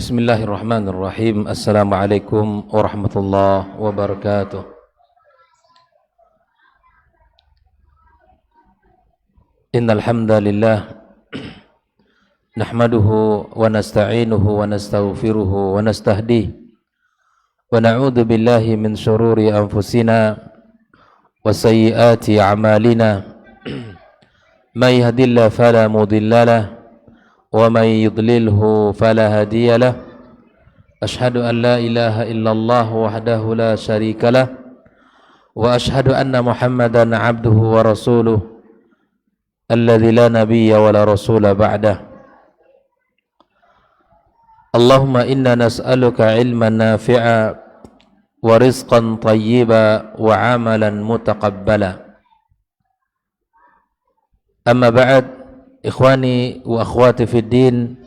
Bismillahirrahmanirrahim. Assalamualaikum warahmatullahi wabarakatuh. Innal hamdalillah nahmaduhu wa nasta'inuhu wa nastaghfiruhu wa nastahdihi wa na'udzu billahi min shururi anfusina wa sayyiati a'malina. May yahdihillahu fala mudilla lahu ومن يضلله فلا هادي له أشهد أن لا إله إلا الله وحده لا شريك له وأشهد أن محمدا عبده ورسوله الذي لا نبي ولا رسول بعده اللهم إنا نسألك علما نافعا ورزقا طيبا وعملا متقبلا أما بعد. Ikhwani wa akhwati fid din,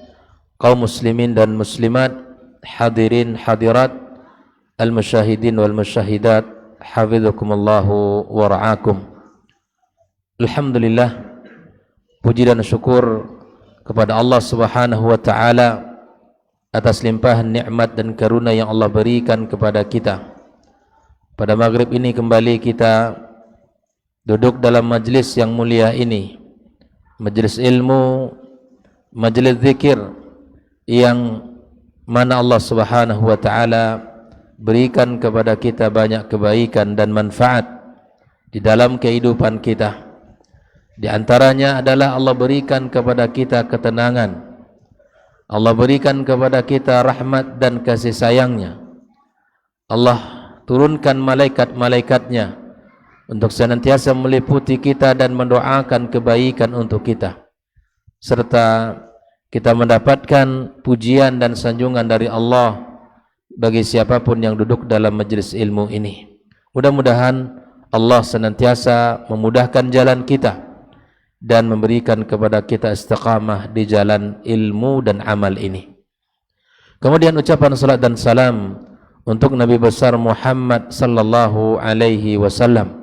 kaum muslimin dan muslimat, hadirin hadirat, al-musyahidin wal musyahidat, hafizakumullahu wa ra'akum. Alhamdulillah, puji dan syukur kepada Allah Subhanahu wa taala atas limpahan nikmat dan karunia yang Allah berikan kepada kita. Pada maghrib ini kembali kita duduk dalam majlis yang mulia ini, majlis ilmu, majlis zikir yang mana Allah Subhanahu wa taala berikan kepada kita banyak kebaikan dan manfaat di dalam kehidupan kita. Di antaranya adalah Allah berikan kepada kita ketenangan, Allah berikan kepada kita rahmat dan kasih sayangnya. Allah turunkan malaikat-malaikatnya untuk senantiasa meliputi kita dan mendoakan kebaikan untuk kita, serta kita mendapatkan pujian dan sanjungan dari Allah bagi siapapun yang duduk dalam majlis ilmu ini. Mudah-mudahan Allah senantiasa memudahkan jalan kita dan memberikan kepada kita istiqamah di jalan ilmu dan amal ini. Kemudian ucapan salat dan salam untuk Nabi besar Muhammad sallallahu alaihi wasallam.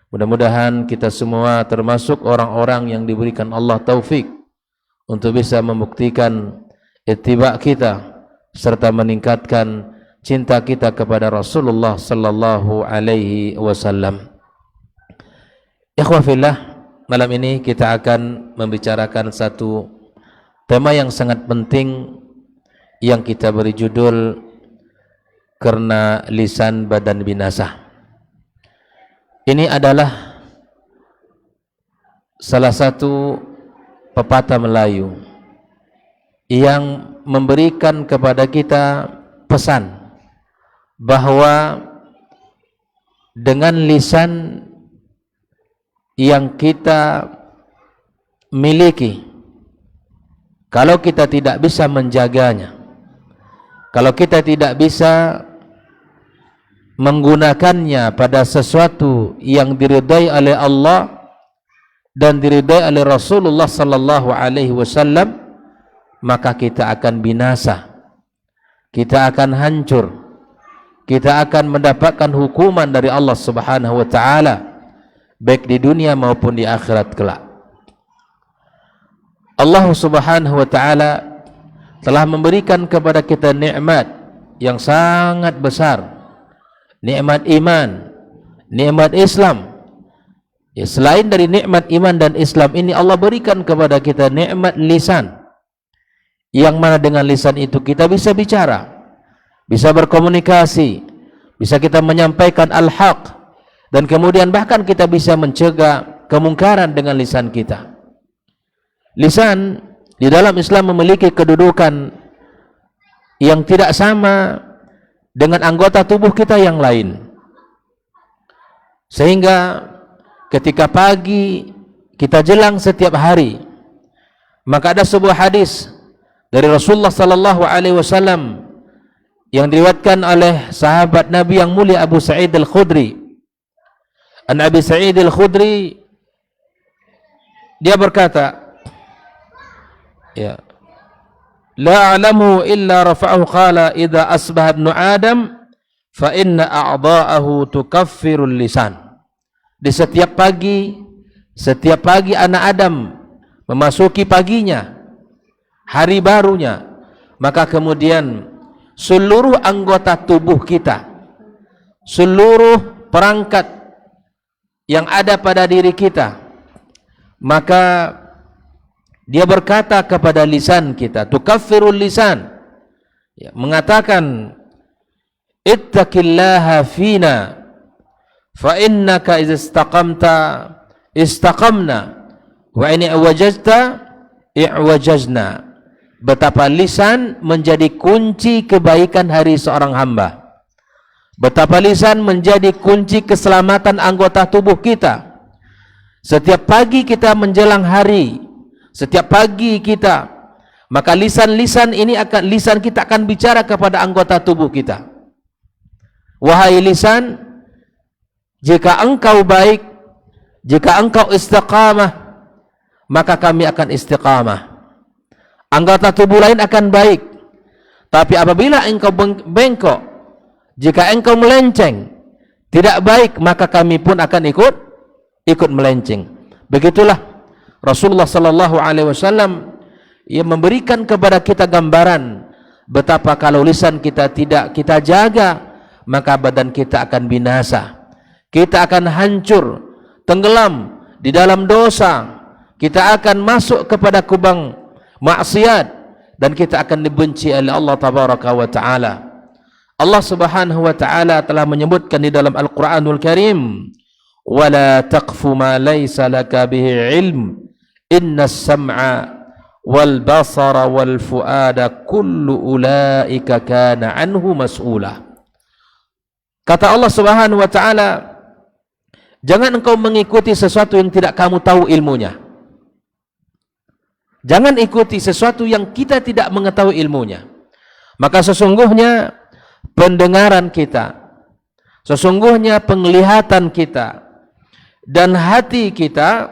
Mudah-mudahan kita semua termasuk orang-orang yang diberikan Allah taufik untuk bisa membuktikan ittiba kita serta meningkatkan cinta kita kepada Rasulullah sallallahu alaihi wasallam. Ikhwah fillah, malam ini kita akan membicarakan satu tema yang sangat penting yang kita beri judul Karena Lisan Badan Binasa. Ini adalah salah satu pepatah Melayu yang memberikan kepada kita pesan bahwa dengan lisan yang kita miliki, kalau kita tidak bisa menjaganya, kalau kita tidak bisa menggunakannya pada sesuatu yang diridai oleh Allah dan diridai oleh Rasulullah sallallahu alaihi wasallam, maka kita akan binasa, kita akan hancur, kita akan mendapatkan hukuman dari Allah Subhanahu wa taala baik di dunia maupun di akhirat kelak. Allah Subhanahu wa taala telah memberikan kepada kita nikmat yang sangat besar, nikmat iman, nikmat Islam. Ya, selain dari nikmat iman dan Islam ini, Allah berikan kepada kita nikmat lisan, yang mana dengan lisan itu kita bisa bicara, bisa berkomunikasi, bisa kita menyampaikan al-haq, dan kemudian bahkan kita bisa mencegah kemungkaran dengan lisan kita. Lisan di dalam Islam memiliki kedudukan yang tidak sama dengan anggota tubuh kita yang lain, sehingga ketika pagi kita jelang setiap hari, maka ada sebuah hadis dari Rasulullah sallallahu alaihi wasallam yang diriwayatkan oleh sahabat Nabi yang mulia Abu Sa'id Al-Khudri. An Abi Sa'id Al-Khudri, dia berkata, ya, la a'lamu illa rafa'ahu qala idza asbaha ibnu adam fa inna a'dha'ahu tukaffirul lisan. Di setiap pagi anak Adam memasuki paginya, hari barunya, maka kemudian seluruh anggota tubuh kita, seluruh perangkat yang ada pada diri kita, maka dia berkata kepada lisan kita, tukaffirul lisan, ya, mengatakan ittaqillaha fina fa innaka idza istaqamta istaqamna wa in i'wajajta i'wajajna. Betapa lisan menjadi kunci kebaikan hari seorang hamba. Betapa lisan menjadi kunci keselamatan anggota tubuh kita. Setiap pagi kita menjelang hari, setiap pagi kita, maka lisan kita akan bicara kepada anggota tubuh kita. Wahai lisan, jika engkau baik, jika engkau istiqamah, maka kami akan istiqamah. Anggota tubuh lain akan baik. Tapi apabila engkau bengkok, jika engkau melenceng, tidak baik, maka kami pun akan ikut melenceng. Begitulah Rasulullah sallallahu alaihi wasallam yang memberikan kepada kita gambaran betapa kalau lisan kita tidak kita jaga, maka badan kita akan binasa. Kita akan hancur, tenggelam di dalam dosa. Kita akan masuk kepada kubang maksiat dan kita akan dibenci oleh Allah tabaraka wa taala. Allah Subhanahu wa taala telah menyebutkan di dalam Al-Qur'anul Karim, "Wala taqfu ma laysa laka bihi ilm, innas sam'a wal basara wal fuada kullu ulaika kana anhu mas'ula." Kata Allah Subhanahu wa taala, jangan engkau mengikuti sesuatu yang tidak kamu tahu ilmunya. Jangan ikuti sesuatu yang kita tidak mengetahui ilmunya. Maka sesungguhnya pendengaran kita, sesungguhnya penglihatan kita, dan hati kita,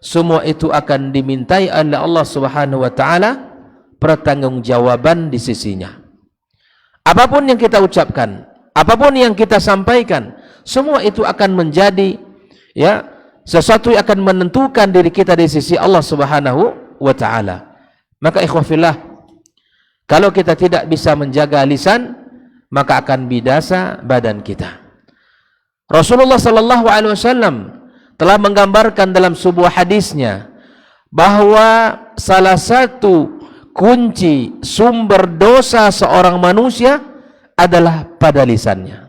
semua itu akan dimintai oleh Allah Subhanahu wa taala pertanggungjawaban di sisinya. Apapun yang kita ucapkan, apapun yang kita sampaikan, semua itu akan menjadi sesuatu yang akan menentukan diri kita di sisi Allah Subhanahu wa ta'ala. Maka ikhwafillah, kalau kita tidak bisa menjaga lisan, maka akan binasa badan kita. Rasulullah sallallahu alaihi wasallam telah menggambarkan dalam sebuah hadisnya bahwa salah satu kunci sumber dosa seorang manusia adalah pada lisannya.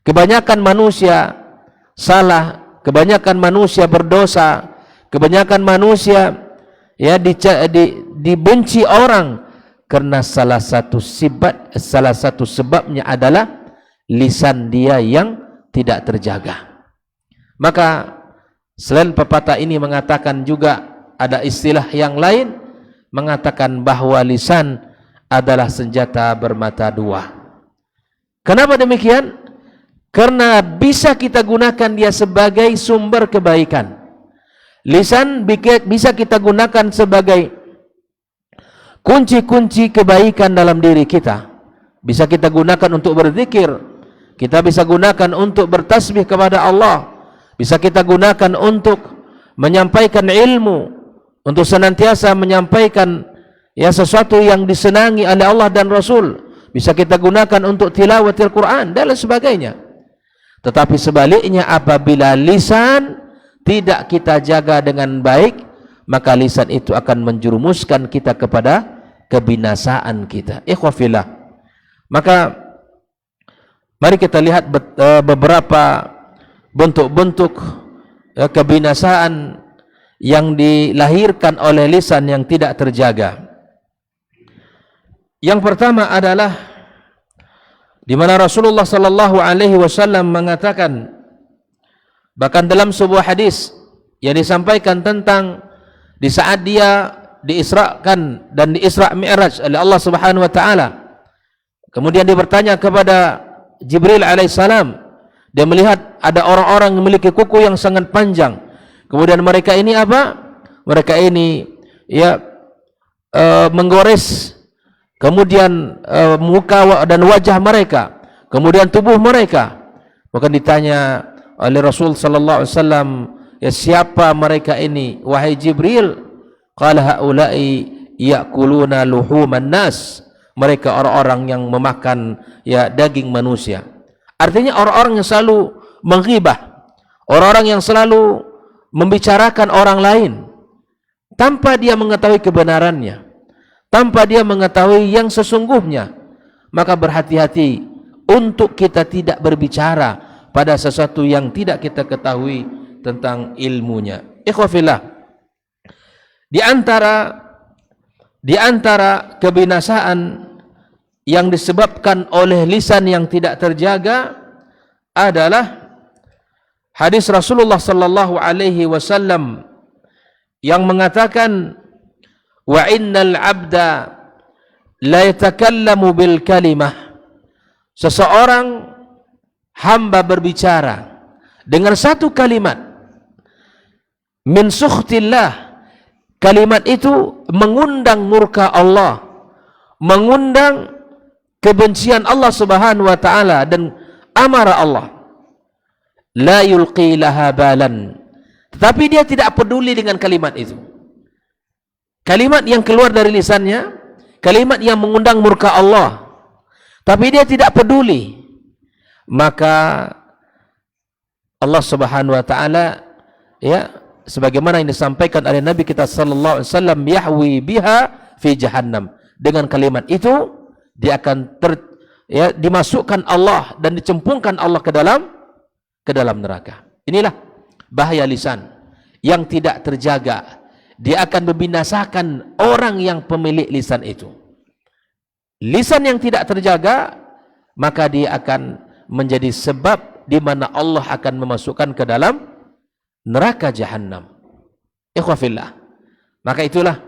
Kebanyakan manusia salah, kebanyakan manusia berdosa, kebanyakan manusia dibenci orang karena salah satu sebabnya adalah lisan dia yang tidak terjaga. Maka selain pepatah ini mengatakan juga ada istilah yang lain mengatakan bahwa lisan adalah senjata bermata dua. Kenapa demikian? Karena bisa kita gunakan dia sebagai sumber kebaikan. Lisan bisa kita gunakan sebagai kunci-kunci kebaikan dalam diri kita. Bisa kita gunakan untuk berzikir, kita bisa gunakan untuk bertasbih kepada Allah, bisa kita gunakan untuk menyampaikan ilmu, untuk senantiasa menyampaikan sesuatu yang disenangi oleh Allah dan Rasul. Bisa kita gunakan untuk tilawatil Quran dan lain sebagainya. Tetapi sebaliknya, apabila lisan tidak kita jaga dengan baik, maka lisan itu akan menjerumuskan kita kepada kebinasaan kita. Ikhwafillah. Maka mari kita lihat beberapa bentuk-bentuk kebinasaan yang dilahirkan oleh lisan yang tidak terjaga. Yang pertama adalah di mana Rasulullah sallallahu alaihi wasallam mengatakan, bahkan dalam sebuah hadis yang disampaikan tentang di saat dia diisrakan dan diisra mi'raj oleh Allah Subhanahu wa taala. Kemudian dia bertanya kepada Jibril alaihissalam. Dia melihat ada orang-orang yang memiliki kuku yang sangat panjang. Kemudian mereka ini apa? Mereka ini menggores kemudian muka dan wajah mereka, kemudian tubuh mereka. Maka ditanya oleh Rasul sallallahu alaihi wasallam, siapa mereka ini wahai Jibril? Qala haula'i ya'kuluna luhuman nas. Mereka orang-orang yang memakan daging manusia. Artinya orang-orang yang selalu menghibah, orang-orang yang selalu membicarakan orang lain tanpa dia mengetahui kebenarannya, tanpa dia mengetahui yang sesungguhnya. Maka berhati-hati untuk kita tidak berbicara pada sesuatu yang tidak kita ketahui tentang ilmunya. Ikhwafillah, di antara kebinasaan yang disebabkan oleh lisan yang tidak terjaga adalah hadis Rasulullah sallallahu alaihi wasallam yang mengatakan, wa innal abda la yatakallamu bil kalimah. Seseorang hamba berbicara dengan satu kalimat min sukhtillah. Kalimat itu mengundang murka Allah, mengundang kebencian Allah Subhanahu wa taala dan amarah Allah. La yulqi laha balan. Tetapi dia tidak peduli dengan kalimat itu. Kalimat yang keluar dari lisannya, kalimat yang mengundang murka Allah, tapi dia tidak peduli. Maka Allah Subhanahu wa taala sebagaimana yang disampaikan oleh Nabi kita sallallahu alaihi wasallam, yahwi biha fi jahannam. Dengan kalimat itu dia akan dimasukkan Allah dan dicemplungkan Allah ke dalam neraka. Inilah bahaya lisan yang tidak terjaga. Dia akan membinasakan orang yang pemilik lisan itu. Lisan yang tidak terjaga, maka dia akan menjadi sebab di mana Allah akan memasukkan ke dalam neraka jahannam. Ikhwafillah, maka itulah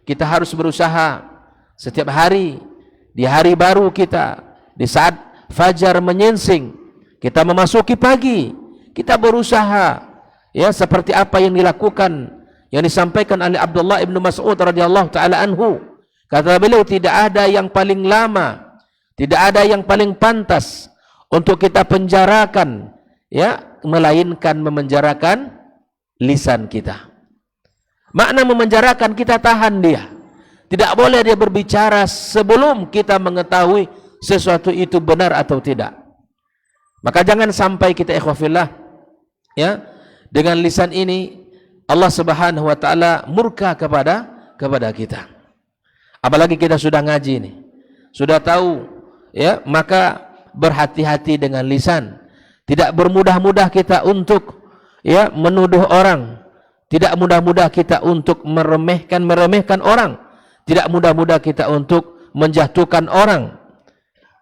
kita harus berusaha setiap hari, di hari baru kita, di saat fajar menyingsing, kita memasuki pagi, kita berusaha seperti apa yang dilakukan, yang disampaikan oleh Abdullah ibn Mas'ud radhiyallahu taala anhu. Kata beliau, tidak ada yang paling lama, tidak ada yang paling pantas untuk kita penjarakan, melainkan memenjarakan lisan kita. Makna memenjarakan, kita tahan dia. Tidak boleh dia berbicara sebelum kita mengetahui sesuatu itu benar atau tidak. Maka jangan sampai kita ikhwafillah, dengan lisan ini Allah Subhanahu wa taala murka kepada kita. Apalagi kita sudah ngaji nih, sudah tahu, maka berhati-hati dengan lisan. Tidak bermudah-mudah kita untuk menuduh orang, tidak mudah-mudah kita untuk meremehkan orang, tidak mudah-mudah kita untuk menjatuhkan orang.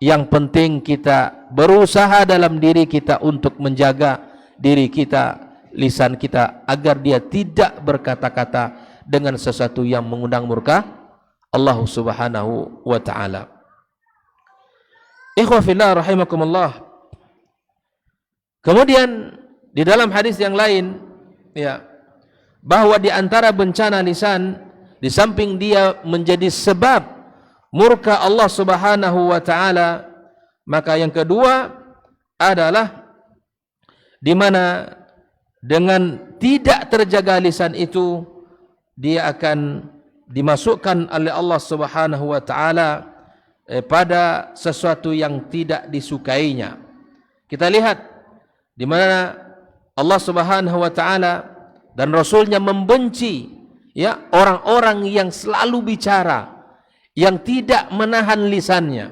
Yang penting kita berusaha dalam diri kita untuk menjaga diri kita, lisan kita, agar dia tidak berkata-kata dengan sesuatu yang mengundang murka Allah Subhanahu wa taala. Ikhwah fillah rahimakumullah. Kemudian di dalam hadis yang lain, bahwa di antara bencana lisan, di samping dia menjadi sebab murka Allah Subhanahu wa taala, maka yang kedua adalah di mana dengan tidak terjaga lisan itu, dia akan dimasukkan oleh Allah Subhanahu wa taala pada sesuatu yang tidak disukainya. Kita lihat di mana Allah Subhanahu wa taala dan Rasulnya membenci orang-orang yang selalu bicara, yang tidak menahan lisannya.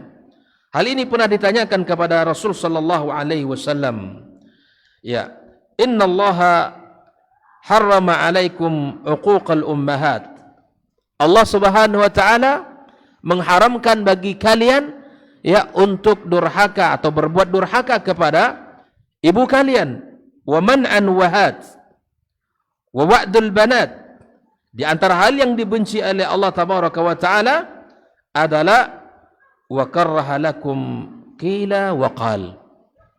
Hal ini pernah ditanyakan kepada Rasul sallallahu alaihi wasallam. Innallaha harrama alaikum uquqal ummahat. Allah Subhanahu wa taala mengharamkan bagi kalian untuk durhaka atau berbuat durhaka kepada ibu kalian. Wa man'an wahat wa wa'dul banat. Di antara hal yang dibenci oleh Allah tabaraka wa taala adalah wa karraha lakum qila wa qal.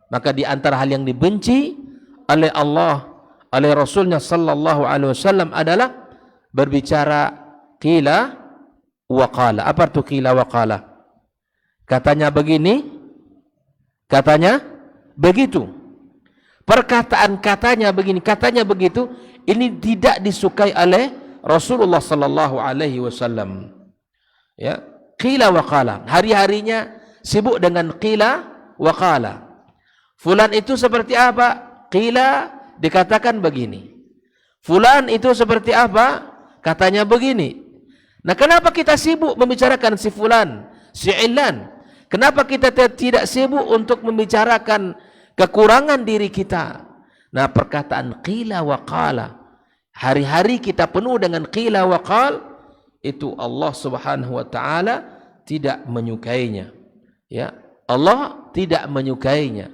Maka di antara hal yang dibenci oleh Allah, oleh Rasulnya sallallahu alaihi wasallam adalah berbicara qila wa qala. Apa itu qila wa qala? Katanya begini, katanya begitu. Perkataan katanya begini, katanya begitu, ini tidak disukai oleh Rasulullah sallallahu alaihi wasallam. Ya, qila wa qala. Hari-harinya sibuk dengan qila wa qala. Fulan itu seperti apa? Qila dikatakan begini. Fulan itu seperti apa? Katanya begini. Nah, kenapa kita sibuk membicarakan si fulan, si ilan? Kenapa kita tidak sibuk untuk membicarakan kekurangan diri kita? Nah, perkataan qila wa qala, hari-hari kita penuh dengan qila wa qal, itu Allah Subhanahu wa taala tidak menyukainya. Ya, Allah tidak menyukainya.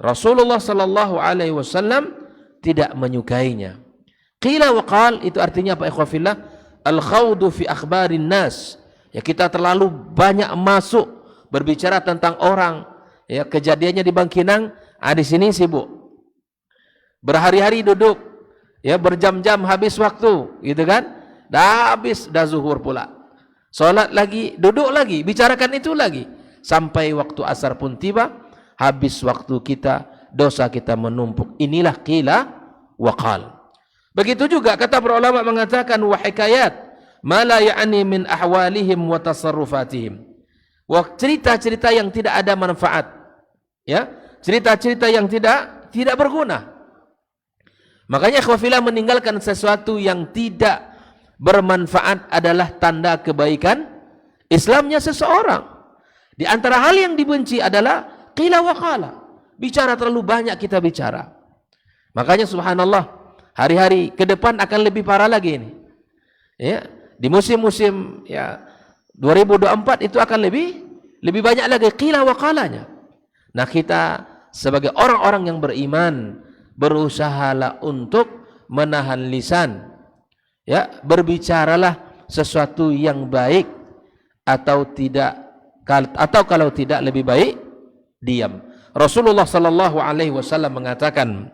Rasulullah sallallahu alaihi wasallam tidak menyukainya. Qila wa qal itu artinya apa ikhwah fillah? Al-khawdu fi akhbarin nas. Ya, kita terlalu banyak masuk berbicara tentang orang. Ya, kejadiannya di Bangkinang, di sini sibuk. Berhari-hari duduk, ya, berjam-jam habis waktu, gitu kan? Dah habis, dah zuhur pula. Salat lagi, duduk lagi, bicarakan itu lagi. Sampai waktu asar pun tiba, habis waktu kita, dosa kita menumpuk. Inilah qila wa qal. Begitu juga kata para ulama mengatakan wa hikayat ma la ya'ni min ahwalihim wa tasarrufatihim. Wa cerita-cerita yang tidak ada manfaat. Ya, cerita-cerita yang tidak berguna. Makanya ikhwafillah, meninggalkan sesuatu yang tidak bermanfaat adalah tanda kebaikan Islamnya seseorang. Di antara hal yang dibenci adalah qila wa qala. Bicara terlalu banyak kita bicara. Makanya subhanallah, hari-hari ke depan akan lebih parah lagi ini. Ya, di musim-musim ya 2024 itu akan lebih banyak lagi qila wa qalanya. Nah, kita sebagai orang-orang yang beriman berusahalah untuk menahan lisan. Ya, berbicaralah sesuatu yang baik atau tidak, atau kalau tidak lebih baik diam. Rasulullah sallallahu alaihi wasallam mengatakan,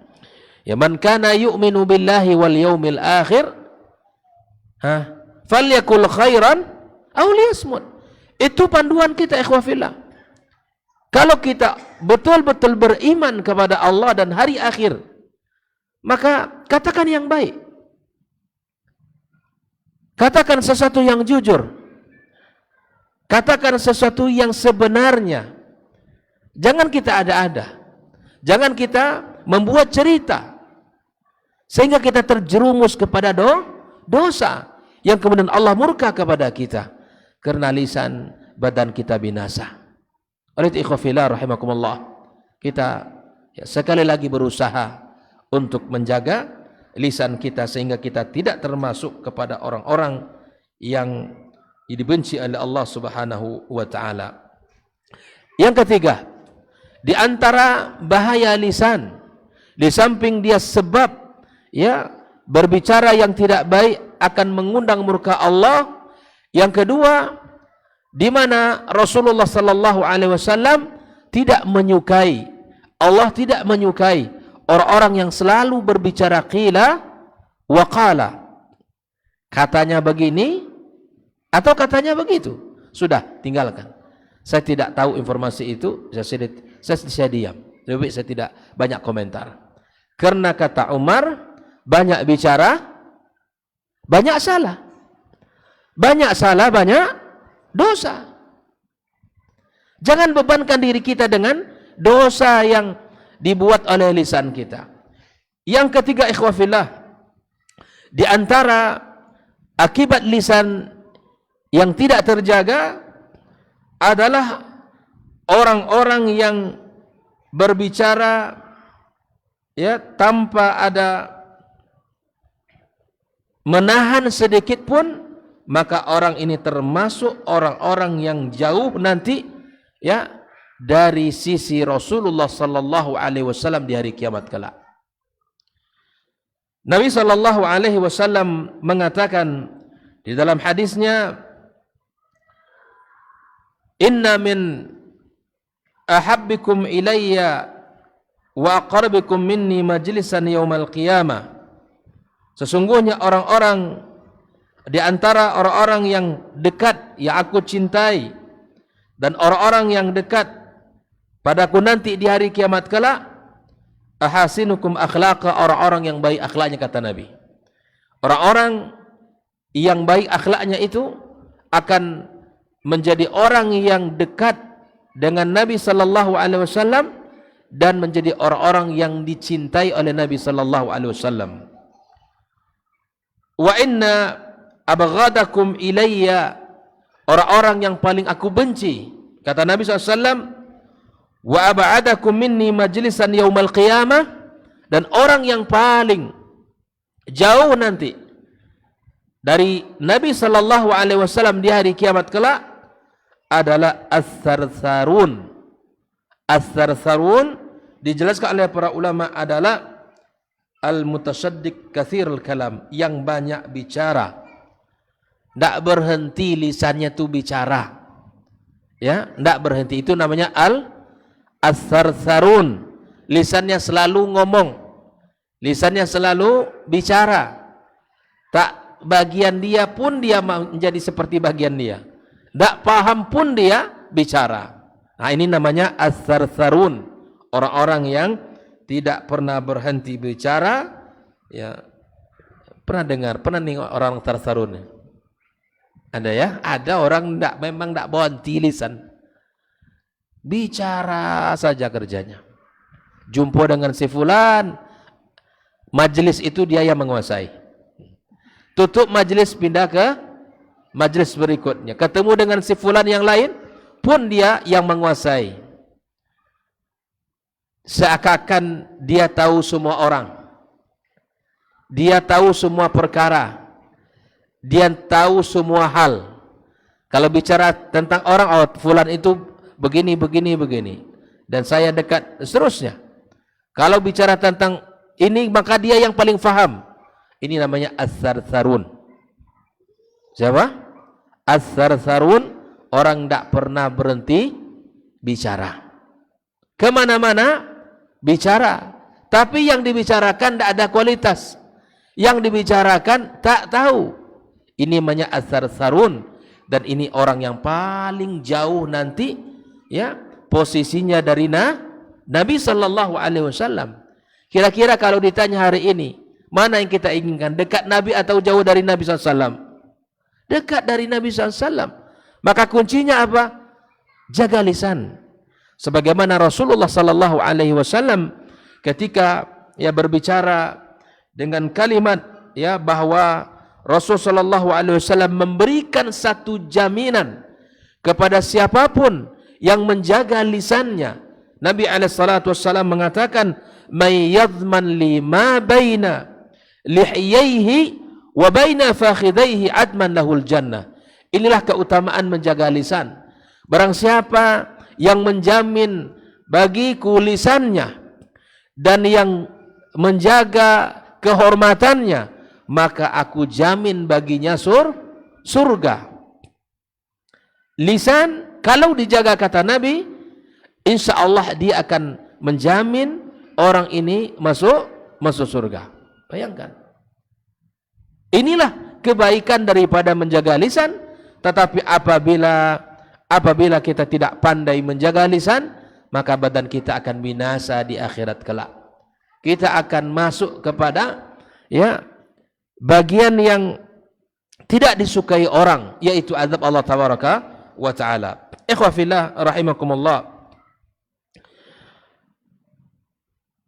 ya, man kana yu'minu billahi wal yaumil akhir, falyakul khairan aw liyasmut. Itu panduan kita ikhwah fillah. Kalau kita betul-betul beriman kepada Allah dan hari akhir, maka katakan yang baik. Katakan sesuatu yang jujur. Katakan sesuatu yang sebenarnya. Jangan kita ada-ada. Jangan kita membuat cerita sehingga kita terjerumus kepada dosa yang kemudian Allah murka kepada kita karena lisan badan kita binasa. Oleh itu ikhwah fillah rahimakumullah, kita sekali lagi berusaha untuk menjaga lisan kita sehingga kita tidak termasuk kepada orang-orang yang dibenci oleh Allah Subhanahu wa taala. Yang ketiga, di antara bahaya lisan, di samping dia sebab ya berbicara yang tidak baik akan mengundang murka Allah, yang kedua, di mana Rasulullah sallallahu alaihi wasallam tidak menyukai, Allah tidak menyukai orang-orang yang selalu berbicara qila wa qala. Katanya begini atau katanya begitu. Sudah, tinggalkan. Saya tidak tahu informasi itu, saya diam. Lebih baik saya tidak banyak komentar. Karena kata Umar, banyak bicara, banyak salah. Banyak salah, banyak dosa. Jangan bebankan diri kita dengan dosa yang dibuat oleh lisan kita. Yang ketiga ikhwah fillah, di antara akibat lisan yang tidak terjaga adalah orang-orang yang berbicara ya tanpa ada menahan sedikit pun, maka orang ini termasuk orang-orang yang jauh nanti ya dari sisi Rasulullah sallallahu alaihi wasallam di hari kiamat kelak. Nabi sallallahu alaihi wasallam mengatakan di dalam hadisnya, inna min ahabbikum ilayya wa aqrabikum minni majlisan yaumal qiyamah. Sesungguhnya orang-orang di antara orang-orang yang dekat yang aku cintai dan orang-orang yang dekat padaku nanti di hari kiamat kelak, ahasinukum akhlaqa, orang-orang yang baik akhlaknya, kata Nabi. Orang-orang yang baik akhlaknya itu akan menjadi orang yang dekat dengan Nabi sallallahu alaihi wasallam dan menjadi orang-orang yang dicintai oleh Nabi sallallahu alaihi wasallam. Wa inna abghadakum ilayya, orang-orang yang paling aku benci, kata Nabi sallallahu alaihi wasallam, wa ab'adakum minni majlisan yaumal qiyamah, dan orang yang paling jauh nanti dari Nabi sallallahu alaihi wasallam di hari kiamat kelak adalah as-sarsarun. As-sarsarun dijelaskan oleh para ulama adalah al-mutasaddiq katsirul kalam, yang banyak bicara, tidak berhenti lisannya tu bicara, ya, tidak berhenti, itu namanya as-sarsarun. Lisannya selalu ngomong, lisannya selalu bicara, tak bagian dia pun dia menjadi seperti bagian dia, tak paham pun dia bicara. Nah, ini namanya as-sarsarun, orang-orang yang tidak pernah berhenti bicara. Ya, pernah dengar, pernah nengok orang sarsarun? Ada ya? Ada orang memang tak berhenti lisan, bicara saja kerjanya. Jumpa dengan si fulan, majlis itu dia yang menguasai. Tutup majlis, pindah ke majlis berikutnya. Ketemu dengan si fulan yang lain, pun dia yang menguasai. Seakan-akan dia tahu semua orang, dia tahu semua perkara, dia tahu semua hal. Kalau bicara tentang orang, oh fulan itu begini, begini, begini, dan saya dekat, seterusnya. Kalau bicara tentang ini, maka dia yang paling faham. Ini namanya as-sarsarun. Siapa? As-sarsarun, orang tak pernah berhenti bicara. Kemana-mana bicara. Tapi yang dibicarakan tak ada kualitas. Yang dibicarakan tak tahu. Ini namanya as-sarsarun. Dan ini orang yang paling jauh nanti, ya, posisinya dari Nabi sallallahu alaihi wasallam. Kira-kira kalau ditanya hari ini, mana yang kita inginkan, dekat Nabi atau jauh dari Nabi sallallahu alaihi wasallam? Dekat dari Nabi sallallahu alaihi wasallam. Maka kuncinya apa? Jaga lisan. Sebagaimana Rasulullah sallallahu alaihi wasallam ketika ya berbicara dengan kalimat, ya, bahwa Rasul sallallahu alaihi wasallam memberikan satu jaminan kepada siapapun yang menjaga lisannya. Nabi alaihi salatu wasallam mengatakan, "May yadhman li ma baina lihiyaihi wa baina fakhidaihi adman lahul jannah." Inilah keutamaan menjaga lisan. Barang siapa yang menjamin bagiku lisannya dan yang menjaga kehormatannya, maka aku jamin baginya surga. Lisan kalau dijaga, kata Nabi, insya Allah dia akan menjamin orang ini masuk surga. Bayangkan. Inilah kebaikan daripada menjaga lisan. Tetapi apabila kita tidak pandai menjaga lisan, maka badan kita akan binasa di akhirat kelak. Kita akan masuk kepada, ya, bagian yang tidak disukai orang, yaitu azab Allah tabaraka wa taala. Ikhwah fillah rahimakumullah.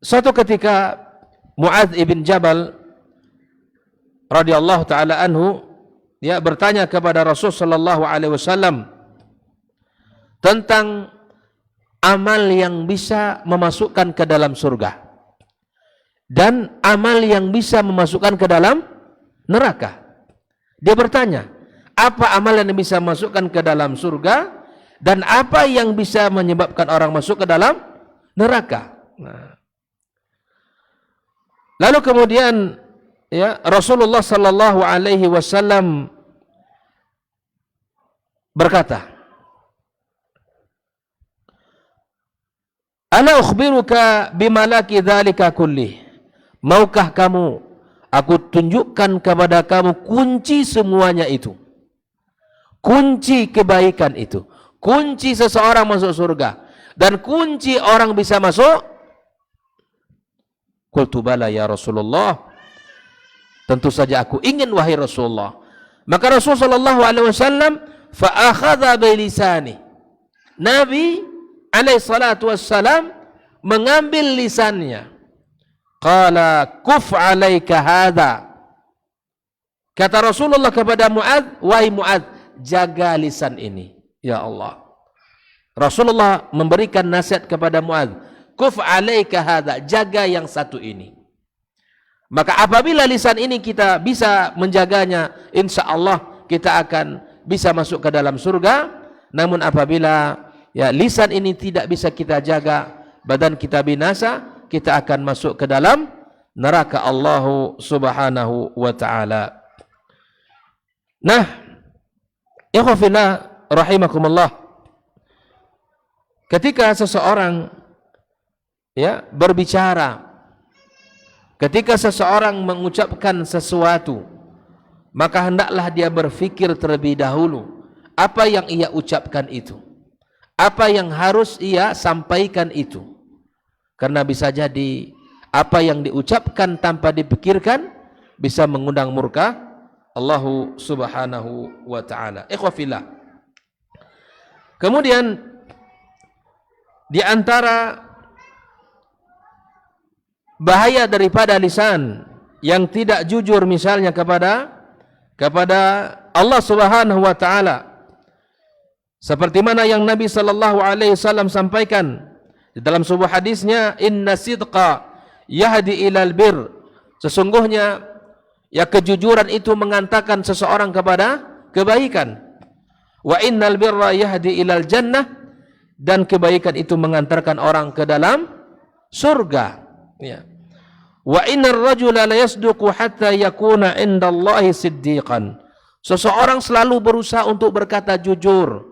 Suatu ketika Muadz ibn Jabal radhiyallahu taala anhu, dia bertanya kepada Rasul sallallahu alaihi wasallam tentang amal yang bisa memasukkan ke dalam surga dan amal yang bisa memasukkan ke dalam neraka. Dia bertanya, apa amal yang bisa masukkan ke dalam surga dan apa yang bisa menyebabkan orang masuk ke dalam neraka? Nah. Lalu kemudian, ya, Rasulullah sallallahu alaihi wasallam berkata, "Ana ukhbiruka bimalaki dzalika kulli." Maukah kamu aku tunjukkan kepada kamu kunci semuanya itu? Kunci kebaikan itu, kunci seseorang masuk surga dan kunci orang bisa masuk. Qultu bala ya Rasulullah. Tentu saja aku ingin, wahai Rasulullah. Maka Rasulullah sallallahu alaihi wasallam fa akhadha bi lisani. Nabi alaihi salatu wassalam mengambil lisannya. Qala kuf alaika hadha. Kata Rasulullah kepada Mu'adz, wahai Mu'adz, jaga lisan ini. Ya Allah. Rasulullah memberikan nasihat kepada Mu'adz, kuf alaika hadha, jaga yang satu ini. Maka apabila lisan ini kita bisa menjaganya, insya Allah kita akan bisa masuk ke dalam surga. Namun apabila ya lisan ini tidak bisa kita jaga, badan kita binasa, kita akan masuk ke dalam neraka Allah Subhanahu wa taala. Nah, ikhwafillah rahimakumullah, ketika seseorang ya berbicara, ketika seseorang mengucapkan sesuatu, maka hendaklah dia berfikir terlebih dahulu apa yang ia ucapkan itu, apa yang harus ia sampaikan itu. Karena bisa jadi apa yang diucapkan tanpa dipikirkan bisa mengundang murka Allah Subhanahu wa taala. Ikhwafillah. Kemudian di antara bahaya daripada lisan yang tidak jujur misalnya kepada Allah Subhanahu wa taala, seperti mana yang Nabi sallallahu alaihi wasallam sampaikan di dalam sebuah hadisnya, inna sidqa yahdi ilal bir. Sesungguhnya ya kejujuran itu mengantarkan seseorang kepada kebaikan. Wa innal birra yahdi ilal jannah, dan kebaikan itu mengantarkan orang ke dalam surga. Ya. Wa innar rajula la yasduqu hatta yakuna indallahi siddiqan. Seseorang selalu berusaha untuk berkata jujur,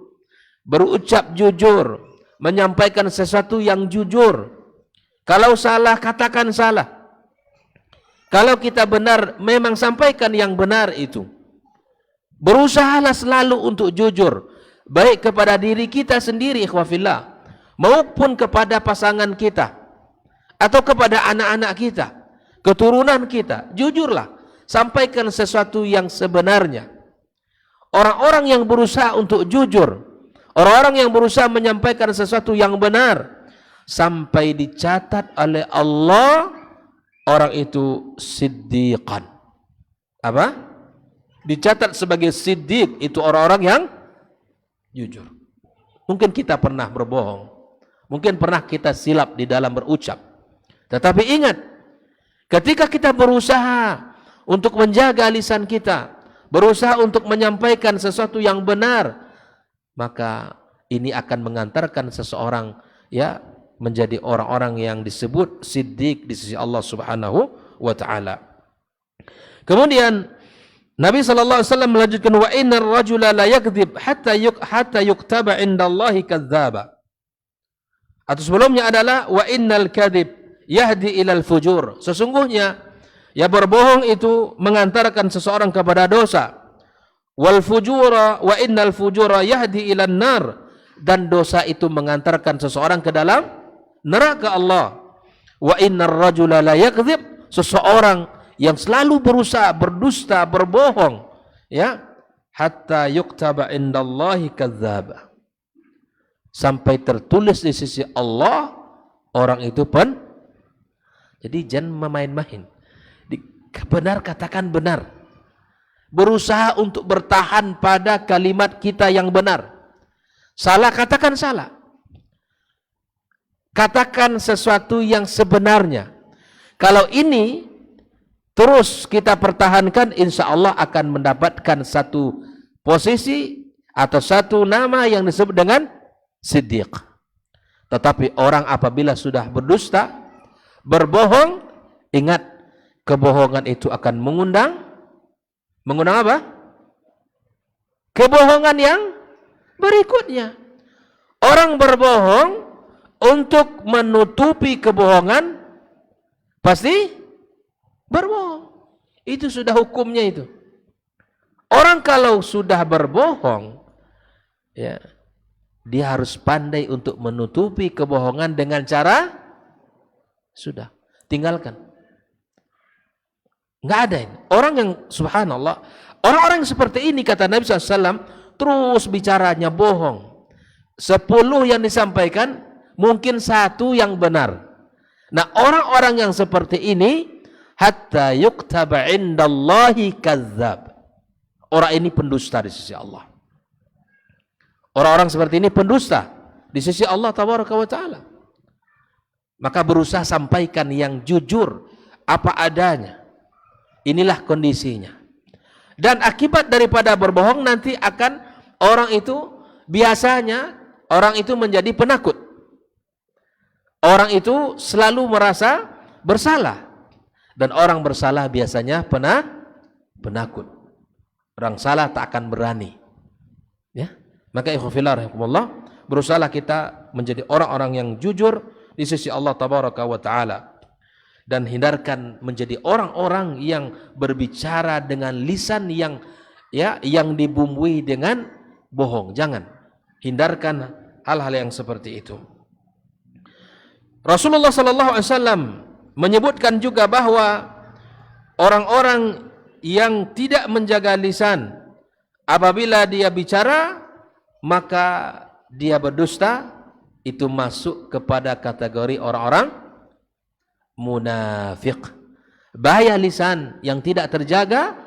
berucap jujur, menyampaikan sesuatu yang jujur. Kalau salah, katakan salah. Kalau kita benar, memang sampaikan yang benar itu. Berusahalah selalu untuk jujur, baik kepada diri kita sendiri, ikhwafillah, maupun kepada pasangan kita, atau kepada anak-anak kita, keturunan kita. Jujurlah, sampaikan sesuatu yang sebenarnya. Orang-orang yang berusaha untuk jujur, orang-orang yang berusaha menyampaikan sesuatu yang benar, sampai dicatat oleh Allah, orang itu siddiqan. Apa? Dicatat sebagai siddiq, itu orang-orang yang jujur. Mungkin kita pernah berbohong, mungkin pernah kita silap di dalam berucap. Tetapi ingat, ketika kita berusaha untuk menjaga lisan kita, berusaha untuk menyampaikan sesuatu yang benar, maka ini akan mengantarkan seseorang ya menjadi orang-orang yang disebut siddiq di sisi Allah Subhanahu wa taala. Kemudian Nabi sallallahu alaihi wasallam melanjutkan, wa innar rajula la yakdzib hatta yuktaba indallahi kadzdzaba. Atau sebelumnya adalah wa innal kadzib yahdi ilal fujur. Sesungguhnya ya berbohong itu mengantarkan seseorang kepada dosa. Wal fujura wa innal fujura yahdi ilan nar, dan dosa itu mengantarkan seseorang ke dalam neraka Allah. Wa innar rajula la yakdzib, seseorang yang selalu berusaha berdusta, berbohong, ya, hatta yuktaba indallahi kadzdzaba, sampai tertulis di sisi Allah orang itu pun. Jadi jangan main-main. Benar katakan benar. Berusaha untuk bertahan pada kalimat kita yang benar. Salah katakan salah. Katakan sesuatu yang sebenarnya. Kalau ini terus kita pertahankan, insya Allah akan mendapatkan satu posisi atau satu nama yang disebut dengan siddiq. Tetapi orang apabila sudah berdusta, berbohong, ingat, kebohongan itu akan mengundang apa? Kebohongan yang berikutnya. Orang berbohong untuk menutupi kebohongan, pasti berbohong. Itu sudah hukumnya itu. Orang kalau sudah berbohong, ya, dia harus pandai untuk menutupi kebohongan dengan cara sudah tinggalkan. Enggak ada ini. Orang yang subhanallah, orang-orang yang seperti ini kata Nabi SAW, terus bicaranya bohong. 10 yang disampaikan, mungkin 1 yang benar. Nah, orang-orang yang seperti ini, hatta yuktaba indallahi kazzab. Orang ini pendusta di sisi Allah. Orang-orang seperti ini pendusta di sisi Allah Tabaraka wa Ta'ala. Maka berusaha sampaikan yang jujur, apa adanya. Inilah kondisinya. Dan akibat daripada berbohong nanti akan orang itu, biasanya orang itu menjadi penakut. Orang itu selalu merasa bersalah. Dan orang bersalah biasanya penakut. Orang salah tak akan berani. Ya. Maka ikhwafillah rahimakumullah, berusahalah kita menjadi orang-orang yang jujur di sisi Allah Tabaraka wa Ta'ala. Dan hindarkan menjadi orang-orang yang berbicara dengan lisan yang dibumbui dengan bohong. Jangan. Hindarkan hal-hal yang seperti itu. Rasulullah sallallahu alaihi wasallam menyebutkan juga bahwa orang-orang yang tidak menjaga lisan, apabila dia bicara maka dia berdusta, itu masuk kepada kategori orang-orang munafik. Bahaya lisan yang tidak terjaga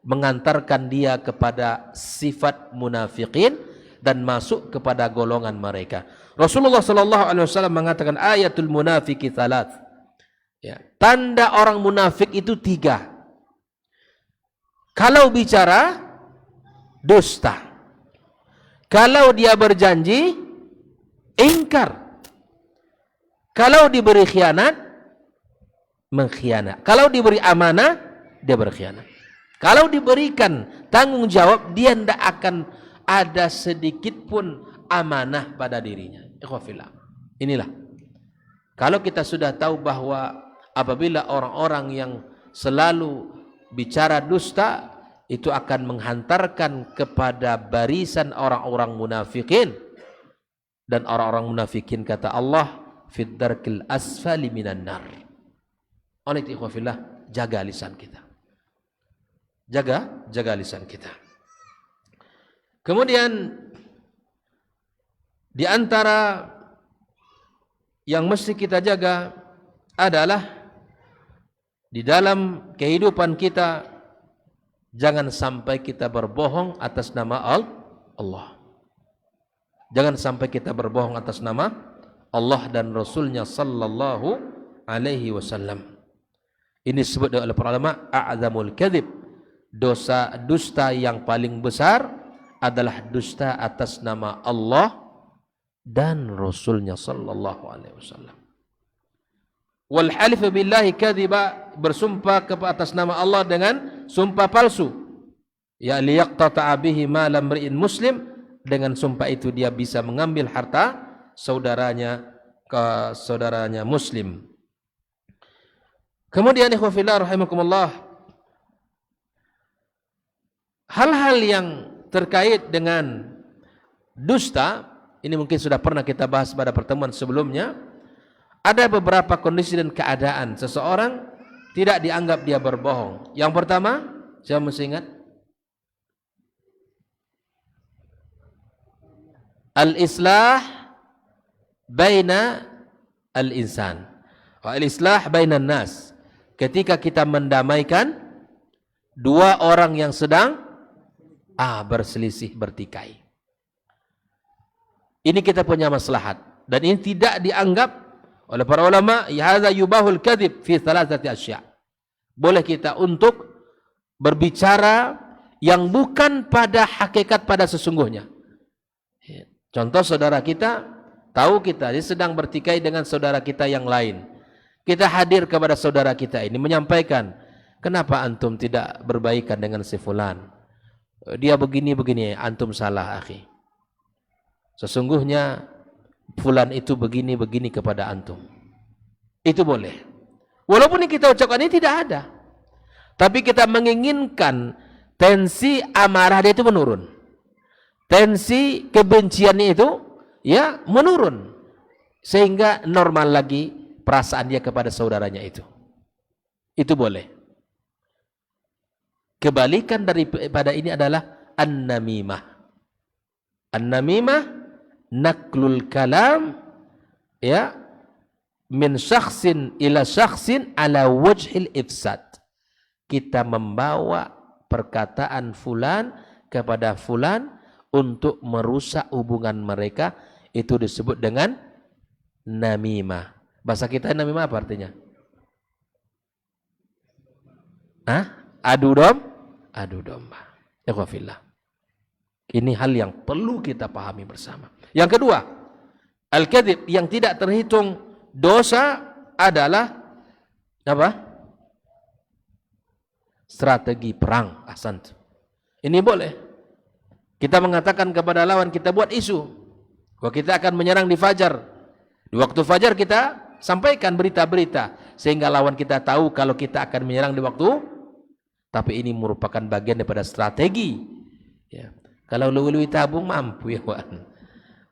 mengantarkan dia kepada sifat munafikin dan masuk kepada golongan mereka. Rasulullah sallallahu alaihi wasallam mengatakan ayatul munafiki thalath. Ya, tanda orang munafik itu 3. Kalau bicara dusta. Kalau dia berjanji ingkar. Kalau diberi khianat mengkhianat. Kalau diberi amanah dia berkhianat. Kalau diberikan tanggung jawab dia tidak akan ada sedikit pun amanah pada dirinya. Ikhwafillah. Inilah. Kalau kita sudah tahu bahwa apabila orang-orang yang selalu bicara dusta, itu akan menghantarkan kepada barisan orang-orang munafikin. Dan orang-orang munafikin kata Allah, fid darkil asfali minan nar. Oleh itu ikhwafillah, jaga lisan kita. Jaga lisan kita. Kemudian di antara yang mesti kita jaga adalah di dalam kehidupan kita, jangan sampai kita berbohong atas nama Allah. Jangan sampai kita berbohong atas nama Allah dan Rasulnya sallallahu alaihi wasallam. Ini disebut oleh para ulama a'zamul kadzib. Dosa dusta yang paling besar adalah dusta atas nama Allah dan Rasulnya sallallahu alaihi wasallam. Wal halif billahi kadhiba, bersumpah atas nama Allah dengan sumpah palsu. Ya liyaqtata'a bihi malam mri'in muslim, dengan sumpah itu dia bisa mengambil harta saudaranya muslim. Kemudian ikhwafillah rahimakumullah, hal-hal yang terkait dengan dusta ini mungkin sudah pernah kita bahas pada pertemuan sebelumnya. Ada beberapa kondisi dan keadaan seseorang tidak dianggap dia berbohong. Yang pertama, saya mesti ingat, al-islah baina al-insan, al-islah baina nas. Ketika kita mendamaikan dua orang yang sedang berselisih, bertikai. Ini kita punya maslahat dan ini tidak dianggap oleh para ulama, hadza yubahul kadzib fi thalathati asya'. Boleh kita untuk berbicara yang bukan pada hakikat, pada sesungguhnya. Contoh, saudara kita tahu kita dia sedang bertikai dengan saudara kita yang lain. Kita hadir kepada saudara kita ini menyampaikan, kenapa antum tidak berbaikan dengan si fulan? Dia begini-begini, antum salah akhi. Sesungguhnya fulan itu begini-begini kepada antum. Itu boleh. Walaupun yang kita ucapkan ini tidak ada. Tapi kita menginginkan tensi amarah dia itu menurun. Tensi kebenciannya itu ya menurun. Sehingga normal lagi perasaan dia kepada saudaranya itu. Itu boleh. Kebalikan daripada ini adalah an-namimah. An-namimah naklul kalam, ya, min syakhsin ila syakhsin ala wajhil ifsad. Kita membawa perkataan fulan kepada fulan untuk merusak hubungan mereka, itu disebut dengan namimah. Bahasa kita namimah apa artinya? Adu domba. Ikhwafillah. Ini hal yang perlu kita pahami bersama. Yang kedua, al-kadzib yang tidak terhitung dosa adalah apa? Strategi perang. Ahsant. Ini boleh. Kita mengatakan kepada lawan, kita buat isu bahwa kita akan menyerang di fajar. Di waktu fajar kita sampaikan berita-berita sehingga lawan kita tahu kalau kita akan menyerang di waktu. Tapi ini merupakan bagian daripada strategi. Ya. Kalau luwi-luwi tabung mampu ya, Wan.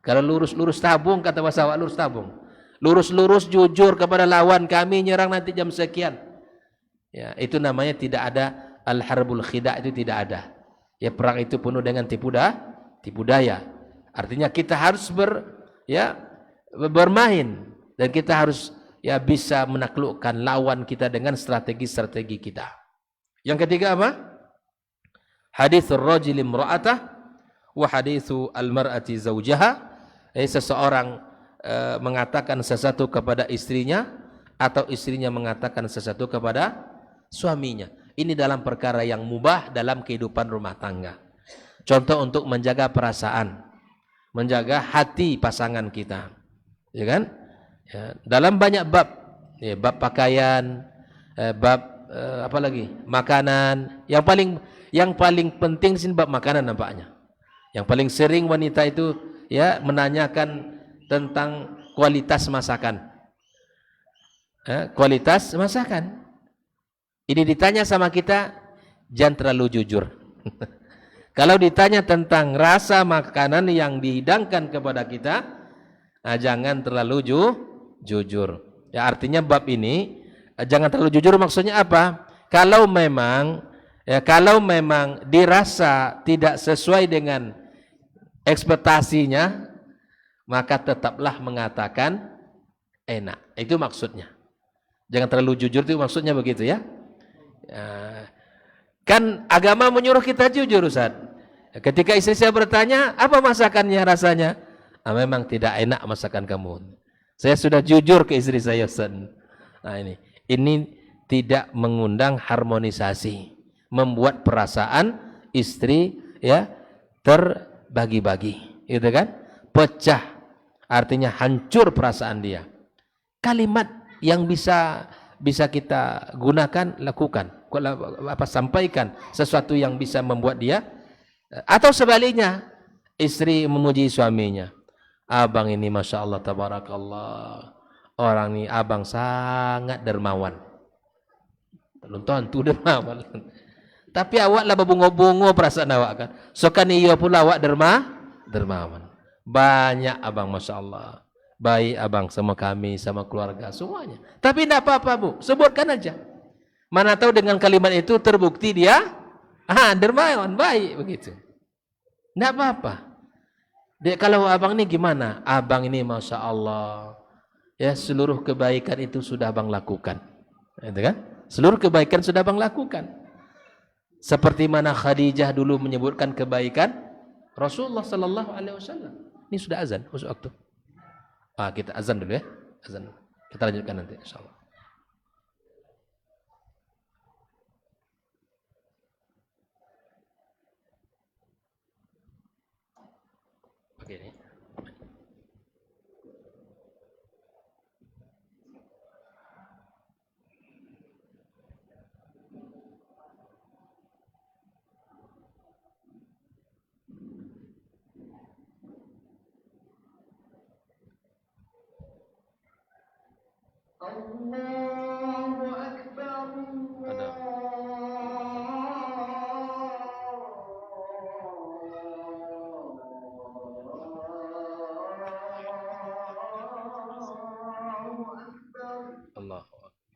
Kalau lurus-lurus tabung, kata bahasa awak, lurus tabung. Lurus-lurus jujur kepada lawan, kami nyerang nanti jam sekian. Ya, itu namanya tidak ada al-harbul khida', itu tidak ada. Ya, perang itu penuh dengan tipu daya. Artinya kita harus bermain dan kita harus ya bisa menaklukkan lawan kita dengan strategi-strategi kita. Yang ketiga apa? Hadithur rajuli imra'atah wa hadithu al-mar'ati zawjaha. Seseorang mengatakan sesuatu kepada istrinya atau istrinya mengatakan sesuatu kepada suaminya. Ini dalam perkara yang mubah dalam kehidupan rumah tangga. Contoh untuk menjaga perasaan, menjaga hati pasangan kita. Ya kan? Ya, dalam banyak bab, ya, bab pakaian, bab apa lagi? Makanan. Yang paling penting sih bab makanan nampaknya. Yang paling sering wanita itu ya menanyakan tentang kualitas masakan. Kualitas masakan. Ini ditanya sama kita, jangan terlalu jujur. Kalau ditanya tentang rasa makanan yang dihidangkan kepada kita, jangan terlalu jujur. Ya, artinya bab ini jangan terlalu jujur maksudnya apa? Kalau memang dirasa tidak sesuai dengan ekspektasinya, maka tetaplah mengatakan enak. Itu maksudnya. Jangan terlalu jujur itu maksudnya begitu ya. Kan agama menyuruh kita jujur, Ustaz. Ketika istri saya bertanya, apa masakannya rasanya? Memang tidak enak masakan kamu. Saya sudah jujur ke istri saya, Ustaz. Nah, ini tidak mengundang harmonisasi, membuat perasaan istri ya terbagi-bagi, gitu kan? Pecah, artinya hancur perasaan dia. Kalimat yang bisa kita gunakan, lakukan, sampaikan sesuatu yang bisa membuat dia, atau sebaliknya, istri memuji suaminya. Abang ini Masya Allah, Tabarakallah, orang ini abang sangat dermawan. Tentu dermawan. Tapi awak lah berbunga-bunga perasaan awak kan. So kan iya pula awak dermawan. Banyak abang Masya Allah. Baik abang sama kami, sama keluarga, semuanya. Tapi tidak apa-apa Bu, sebutkan aja. Mana tahu dengan kalimat itu terbukti dia dermawan, baik begitu. Tidak apa-apa. Kalau abang ini gimana? Abang ini Masya Allah, ya seluruh kebaikan itu sudah abang lakukan. Itu kan? Seluruh kebaikan sudah abang lakukan. Seperti mana Khadijah dulu menyebutkan kebaikan Rasulullah Sallallahu Alaihi Wasallam. Ini sudah azan, masuk waktu. Kita azan dulu ya. Azan. Kita lanjutkan nanti insyaallah. Begini. Allahu Akbar. Ada. Allahu Akbar. Allahu Akbar.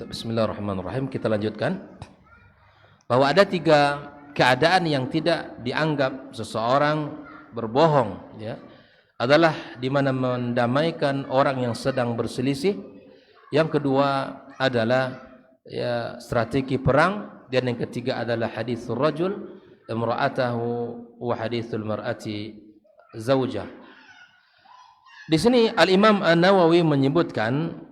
Bismillahirrahmanirrahim. Kita lanjutkan bahwa ada 3 keadaan yang tidak dianggap seseorang berbohong, ya, adalah di mana mendamaikan orang yang sedang berselisih. Yang kedua adalah, ya, strategi perang, dan yang ketiga adalah hadithul rajul imra'atahu wa hadithul mar'ati zaujah. Di sini Al-Imam An-Nawawi menyebutkan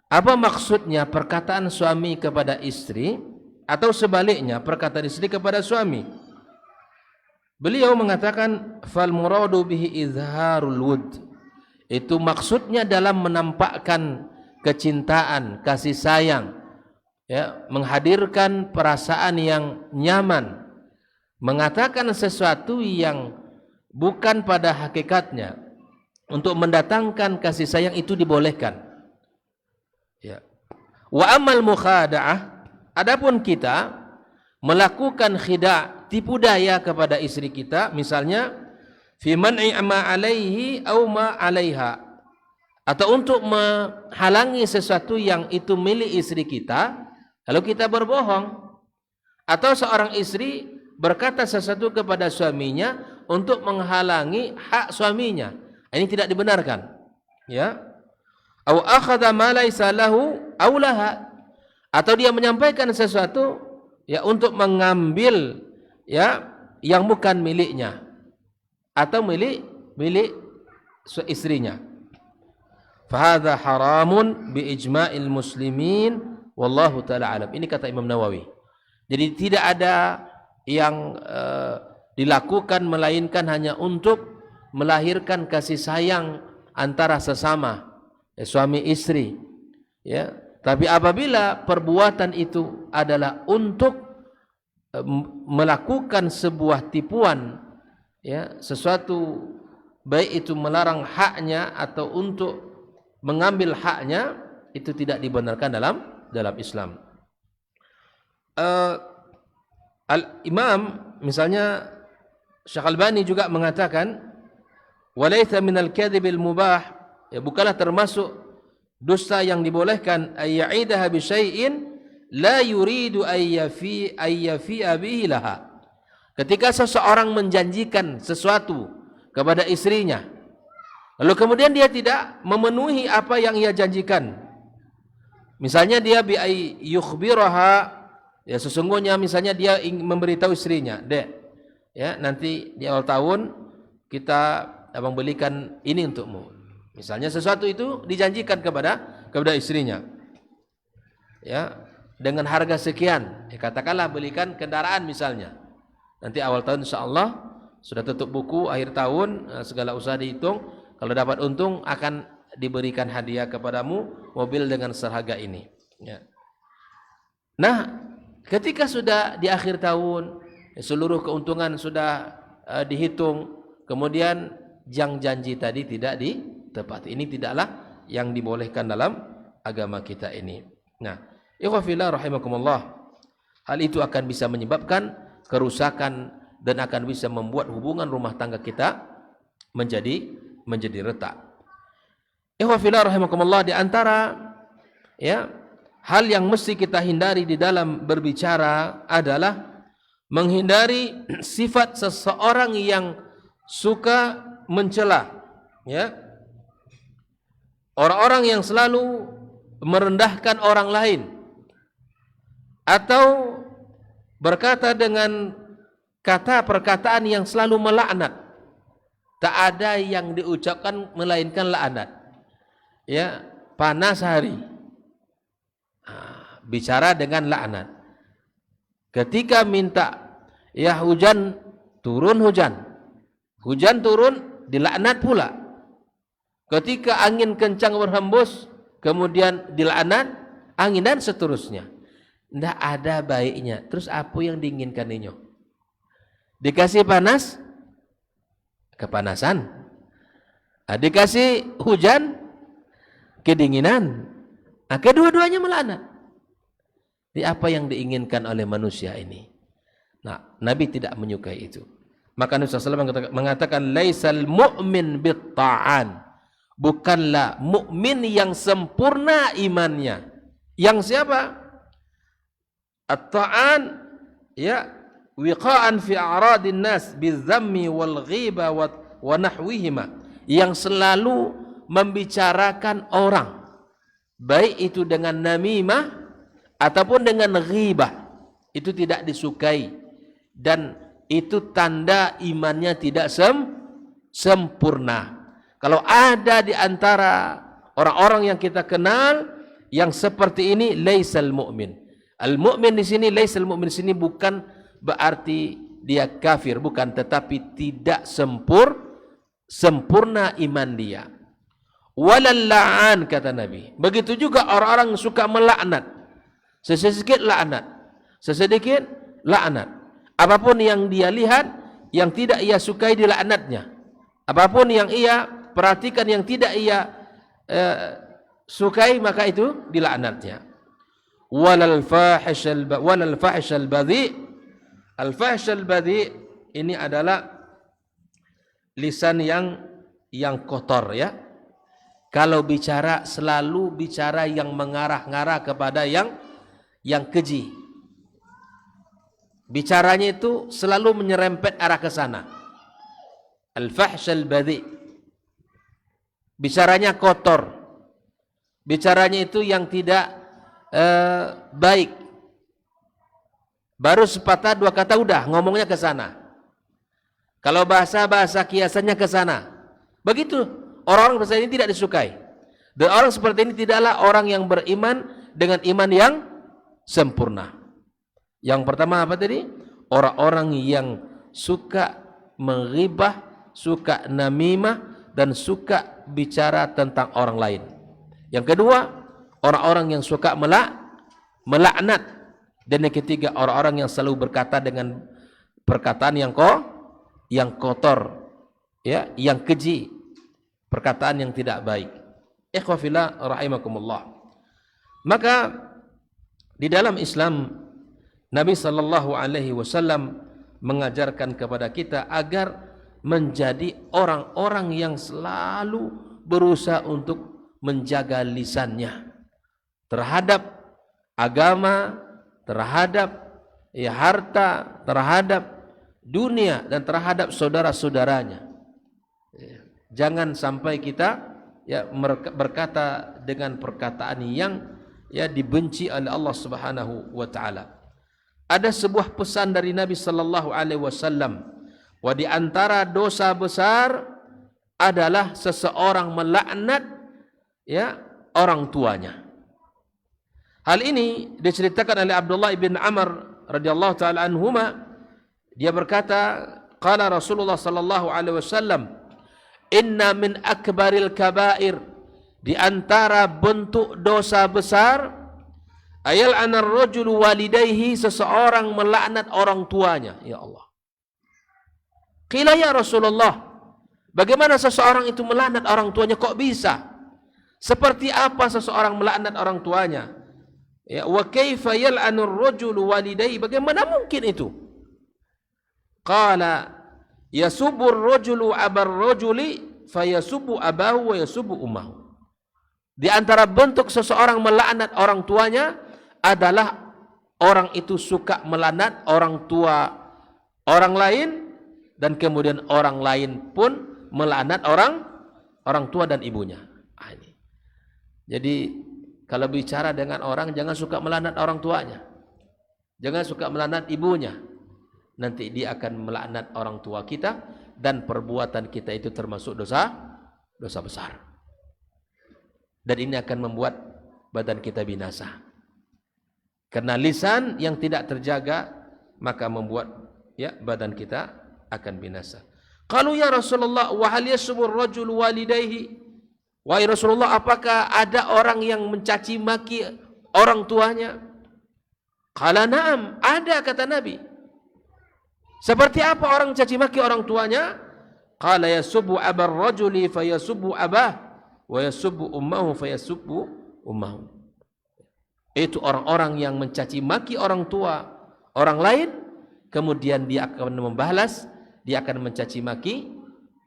apa maksudnya perkataan suami kepada istri, atau sebaliknya perkataan istri kepada suami. Beliau mengatakan fal muradu bihi izharul wud. Itu maksudnya dalam menampakkan kecintaan, kasih sayang, ya, menghadirkan perasaan yang nyaman, mengatakan sesuatu yang bukan pada hakikatnya untuk mendatangkan kasih sayang, itu dibolehkan. Ya. Wa amal mukhada'ah, adapun kita melakukan khida', tipu daya kepada istri kita, misalnya fi man'i ma 'alaihi aw ma 'alaiha, atau untuk menghalangi sesuatu yang itu milik istri kita, lalu kita berbohong, atau seorang istri berkata sesuatu kepada suaminya untuk menghalangi hak suaminya, ini tidak dibenarkan, ya. Au akhadha ma laysa lahu aw laha, atau dia menyampaikan sesuatu, ya, untuk mengambil, ya, yang bukan miliknya atau milik istrinya. Fa hadza haramun bi ijma'il muslimin wallahu taala alam. Ini kata Imam Nawawi. Jadi tidak ada yang dilakukan melainkan hanya untuk melahirkan kasih sayang antara sesama, suami istri, ya. Tapi apabila perbuatan itu adalah untuk melakukan sebuah tipuan, ya, sesuatu baik itu melarang haknya atau untuk mengambil haknya, itu tidak dibenarkan dalam Islam. Al-Imam misalnya Syekh Al-Albani juga mengatakan walaysa minal kadhibil mubah, ya, bukanlah termasuk dusta yang dibolehkan ayya'idaha bi syai'in la yuridu ayyafi'a bihi laha, Ketika seseorang menjanjikan sesuatu kepada istrinya, lalu kemudian dia tidak memenuhi apa yang ia janjikan. Misalnya dia bi'ai yukhbiraha, ya sesungguhnya misalnya dia memberitahu istrinya, "Dek, ya nanti di awal tahun kita abang belikan ini untukmu." Misalnya sesuatu itu dijanjikan kepada istrinya. Ya, dengan harga sekian, katakanlah belikan kendaraan misalnya. Nanti awal tahun insyaallah sudah tutup buku akhir tahun, segala usaha dihitung, kalau dapat untung akan diberikan hadiah kepadamu mobil dengan seharga ini. Ya. Nah, ketika sudah di akhir tahun, seluruh keuntungan sudah dihitung, kemudian janji tadi tidak ditepati. Ini tidaklah yang dibolehkan dalam agama kita ini. Nah, ikhwafillah rahimakumullah, hal itu akan bisa menyebabkan kerusakan dan akan bisa membuat hubungan rumah tangga kita menjadi retak. Ikhwafillah rahimakumullah, di antara ya hal yang mesti kita hindari di dalam berbicara adalah menghindari sifat seseorang yang suka mencela, ya. Orang-orang yang selalu merendahkan orang lain atau berkata dengan perkataan yang selalu melaknat. Tak ada yang diucapkan melainkan laknat. Ya, panas hari. Bicara dengan laknat. Ketika minta ya hujan, turun hujan. Hujan turun, dilaknat pula. Ketika angin kencang berhembus, kemudian dilaknat angin dan seterusnya. Tidak ada baiknya. Terus apa yang diinginkan ini? Dikasih panas, kepanasan. Dikasih hujan, kedinginan. Kedua-duanya melaknat. Ini apa yang diinginkan oleh manusia ini? Nah, Nabi tidak menyukai itu. Maka Nabi SAW mengatakan, laisal mu'min bitta'an. Bukanlah mukmin yang sempurna imannya. Yang siapa? At-ta'an, ya, wiqa'an fi a'radin nas bizammi wal ghiba wa nahwihima, yang selalu membicarakan orang, baik itu dengan namimah ataupun dengan ghibah, itu tidak disukai dan itu tanda imannya tidak sempurna. Kalau ada di antara orang-orang yang kita kenal yang seperti ini, laisal mu'min. Al-mu'min di sini, laisal mu'min di sini bukan berarti dia kafir, bukan, tetapi tidak sempurna iman dia. Walal la'an, kata Nabi. Begitu juga orang-orang yang suka melaknat. Sesedikit laknat, sesedikit laknat. Apapun yang dia lihat yang tidak ia sukai dilaknatnya. Apapun yang ia perhatikan yang tidak ia sukai, maka itu dilaknatnya. Walal fahishal badhi. Al fahishal badhi ini adalah lisan yang kotor, ya. Kalau bicara selalu bicara yang mengarah-ngarah kepada yang keji. Bicaranya itu selalu menyerempet arah ke sana. Al fahishal badhi. Bicaranya kotor. Bicaranya itu yang tidak baik. Baru sepatah dua kata udah ngomongnya ke sana. Kalau bahasa kiasannya ke sana. Begitu orang-orang seperti ini tidak disukai. Dan orang seperti ini tidaklah orang yang beriman dengan iman yang sempurna. Yang pertama apa tadi? Orang-orang yang suka menghibah, suka namimah, dan suka bicara tentang orang lain. Yang kedua, orang-orang yang suka melaknat. Dan yang ketiga, orang-orang yang selalu berkata dengan perkataan yang kotor, ya, yang keji, perkataan yang tidak baik. Ikhwafillah rahimakumullah. Maka di dalam Islam, Nabi sallallahu alaihi wasallam mengajarkan kepada kita agar menjadi orang-orang yang selalu berusaha untuk menjaga lisannya terhadap agama, terhadap harta, terhadap dunia dan terhadap saudara-saudaranya. Jangan sampai kita berkata dengan perkataan yang dibenci oleh Allah Subhanahu wa taala. Ada sebuah pesan dari Nabi sallallahu alaihi wasallam, wa di antara dosa besar adalah seseorang melaknat orang tuanya. Hal ini diceritakan oleh Abdullah bin Amr radhiyallahu taala anhuma. Dia berkata, qala Rasulullah sallallahu alaihi wasallam, inna min akbaril kabair, di antara bentuk dosa besar, ayal anar rajulu walidayhi, seseorang melaknat orang tuanya. Ya Allah. Qila ya Rasulullah, bagaimana seseorang itu melaknat orang tuanya, kok bisa? Seperti apa seseorang melaknat orang tuanya? Ya, wa kaifa yal'anur rajulu walidayhi, bagaimana mungkin itu? Qala yasubur rajulu abar rajuli fayasubu abahu wa yasubu ummahu. Di antara bentuk seseorang melaknat orang tuanya adalah orang itu suka melaknat orang tua orang lain, dan kemudian orang lain pun melaknat orang tua dan ibunya. Jadi kalau bicara dengan orang, jangan suka melaknat orang tuanya, jangan suka melaknat ibunya. Nanti dia akan melaknat orang tua kita, dan perbuatan kita itu termasuk dosa besar. Dan ini akan membuat badan kita binasa. Karena lisan yang tidak terjaga, maka membuat badan kita akan binasa. Qalu ya Rasulullah, wa hal yasubur rajul walidayhi? Wahai Rasulullah, apakah ada orang yang mencaci maki orang tuanya? Qala na'am, ada, kata Nabi. Seperti apa orang caci maki orang tuanya? Qala yasubbu abar rajuli fayasubbu abah wa yasubbu ummahu fayasubbu ummahu. Itu orang-orang yang mencaci maki orang tua orang lain, kemudian dia akan membalas, dia akan mencaci maki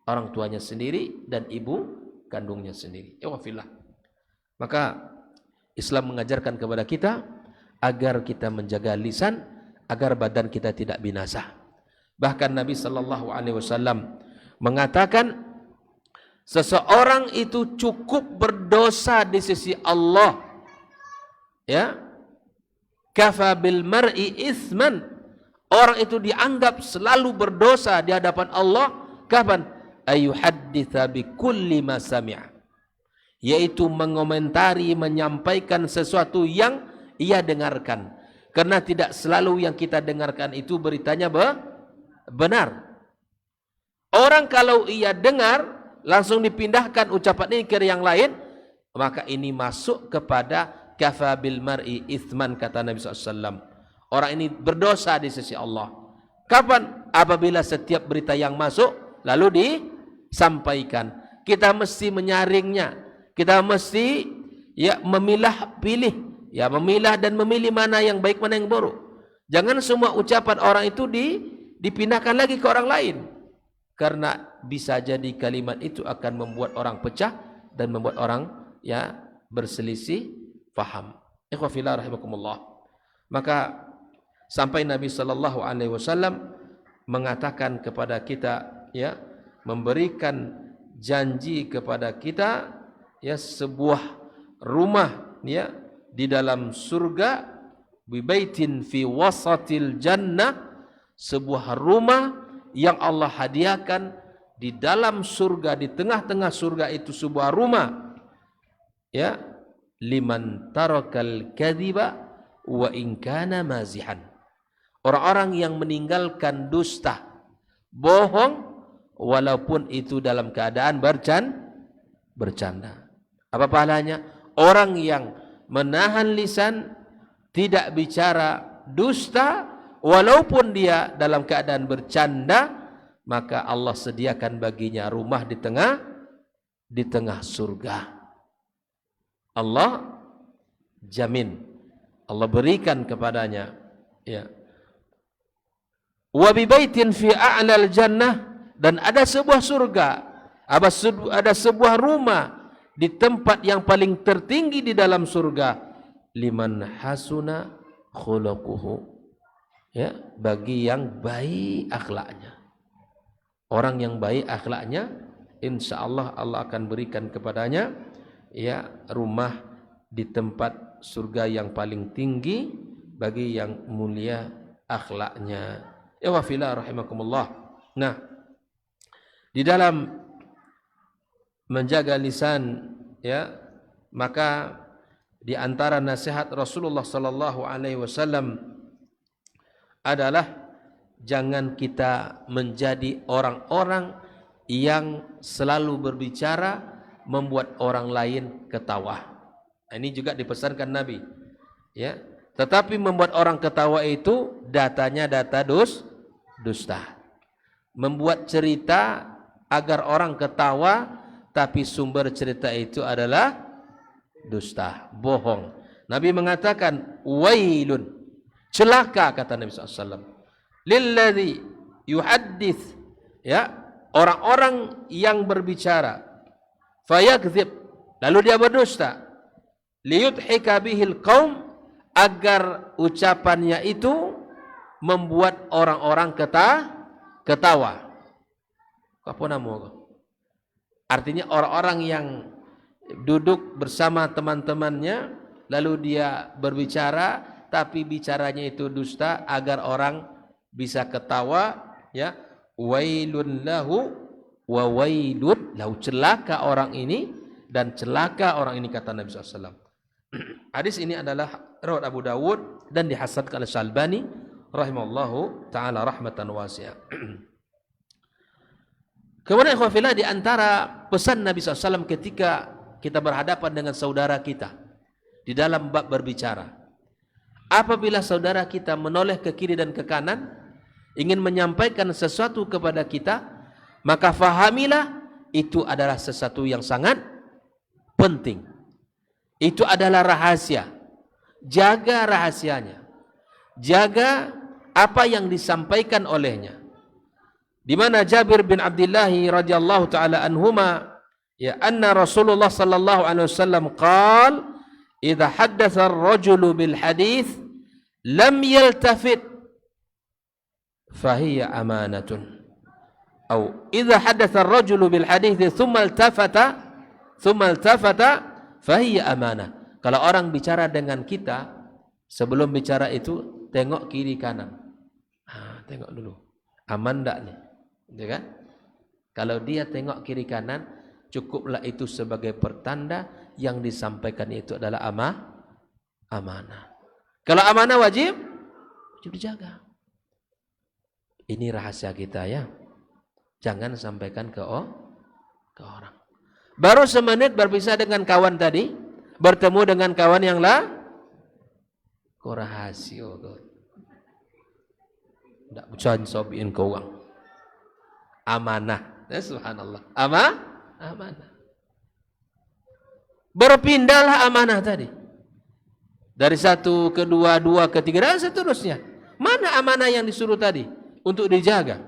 orang tuanya sendiri dan ibu kandungnya sendiri. Ya wafillah. Maka Islam mengajarkan kepada kita agar kita menjaga lisan, agar badan kita tidak binasa. Bahkan Nabi sallallahu alaihi wasallam mengatakan, seseorang itu cukup berdosa di sisi Allah, kafa bil mar'i itsman, orang itu dianggap selalu berdosa di hadapan Allah. Kapan? Ayuhadditha bi kulli ma sami'a, yaitu mengomentari, menyampaikan sesuatu yang ia dengarkan. Karena tidak selalu yang kita dengarkan itu beritanya benar. Orang kalau ia dengar langsung dipindahkan ucapan ini ke yang lain, maka ini masuk kepada kafa bil mar'i itsman, kata Nabi SAW. Orang ini berdosa di sisi Allah. Kapan? Apabila setiap berita yang masuk lalu disampaikan. Kita mesti menyaringnya. Kita mesti memilah dan memilih mana yang baik, mana yang buruk. Jangan semua ucapan orang itu dipindahkan lagi ke orang lain. Karena bisa jadi kalimat itu akan membuat orang pecah dan membuat orang berselisih faham. Ikhwafillah rahimakumullah. Maka sampai Nabi sallallahu alaihi wasallam mengatakan kepada kita, memberikan janji kepada kita, sebuah rumah di dalam surga, bibaitin fi wasatil jannah, sebuah rumah yang Allah hadiahkan di dalam surga, di tengah-tengah surga itu sebuah rumah, liman tarakal kadhiba wa in kana mazihan. Orang-orang yang meninggalkan dusta, bohong, walaupun itu dalam keadaan bercanda. Apa pahalanya? Orang yang menahan lisan, tidak bicara dusta, walaupun dia dalam keadaan bercanda, maka Allah sediakan baginya rumah di tengah surga. Allah jamin, Allah berikan kepadanya, wa bibaitin fi a'lal jannah, dan ada sebuah surga, ada sebuah rumah di tempat yang paling tertinggi di dalam surga, liman hasuna khuluquhu, ya, bagi yang baik akhlaknya. Orang yang baik akhlaknya, insya Allah Allah akan berikan kepadanya ya rumah di tempat surga yang paling tinggi bagi yang mulia akhlaknya. Ya wa fillah rahimakumullah. Nah, di dalam menjaga lisan ya, maka di antara nasihat Rasulullah sallallahu alaihi wasallam adalah jangan kita menjadi orang-orang yang selalu berbicara membuat orang lain ketawa. Ini juga dipesankan Nabi. Ya, tetapi membuat orang ketawa itu datanya data dusta. Membuat cerita agar orang ketawa, tapi sumber cerita itu adalah dusta, bohong. Nabi mengatakan, wailun, celaka kata Nabi SAW. Lilladzi yuhaddits, ya, orang-orang yang berbicara, fayakdzib, lalu dia berdusta, liyudhika bihil qaum, agar ucapannya itu membuat orang-orang ketawa. Apa nama? Artinya orang-orang yang duduk bersama teman-temannya, lalu dia berbicara, tapi bicaranya itu dusta agar orang bisa ketawa, ya. Wailun lahu wa wailun lahu, celaka orang ini dan celaka orang ini kata Nabi SAW. Hadis ini adalah riwayat Abu Dawud dan dihasankan oleh Syalbani rahimallahu taala rahmatan wasi'ah. Kemudian ikhwafillah, di antara pesan Nabi SAW ketika kita berhadapan dengan saudara kita di dalam bab berbicara, apabila saudara kita menoleh ke kiri dan ke kanan ingin menyampaikan sesuatu kepada kita, maka fahamilah itu adalah sesuatu yang sangat penting. Itu adalah rahasia. Jaga rahasianya. Jaga apa yang disampaikan olehnya. Di mana Jabir bin Abdullah radhiyallahu taala anhuma, ya, anna Rasulullah sallallahu alaihi wasallam qaal, idza haddatsa ar-rajulu bil hadits lam yaltafit fahiya amanatun, atau idza haddatsa ar-rajulu bil hadits thumma iltafata fahiya amanah. Kalau orang bicara dengan kita, sebelum bicara itu tengok kiri kanan. Tengok dulu, aman enggak nih? Ya kan? Kalau dia tengok kiri kanan, cukuplah itu sebagai pertanda yang disampaikan itu adalah amanah. Kalau amanah wajib dijaga. Ini rahasia kita ya. Jangan sampaikan ke orang. Baru semenit berpisah dengan kawan tadi, bertemu dengan kawan yang kau rahasia kau. Tak bucan sobiin kau orang. Amanah. Subhanallah. Amanah. Berpindahlah amanah tadi. Dari satu ke dua, dua ke tiga, dan seterusnya. Mana amanah yang disuruh tadi? Untuk dijaga.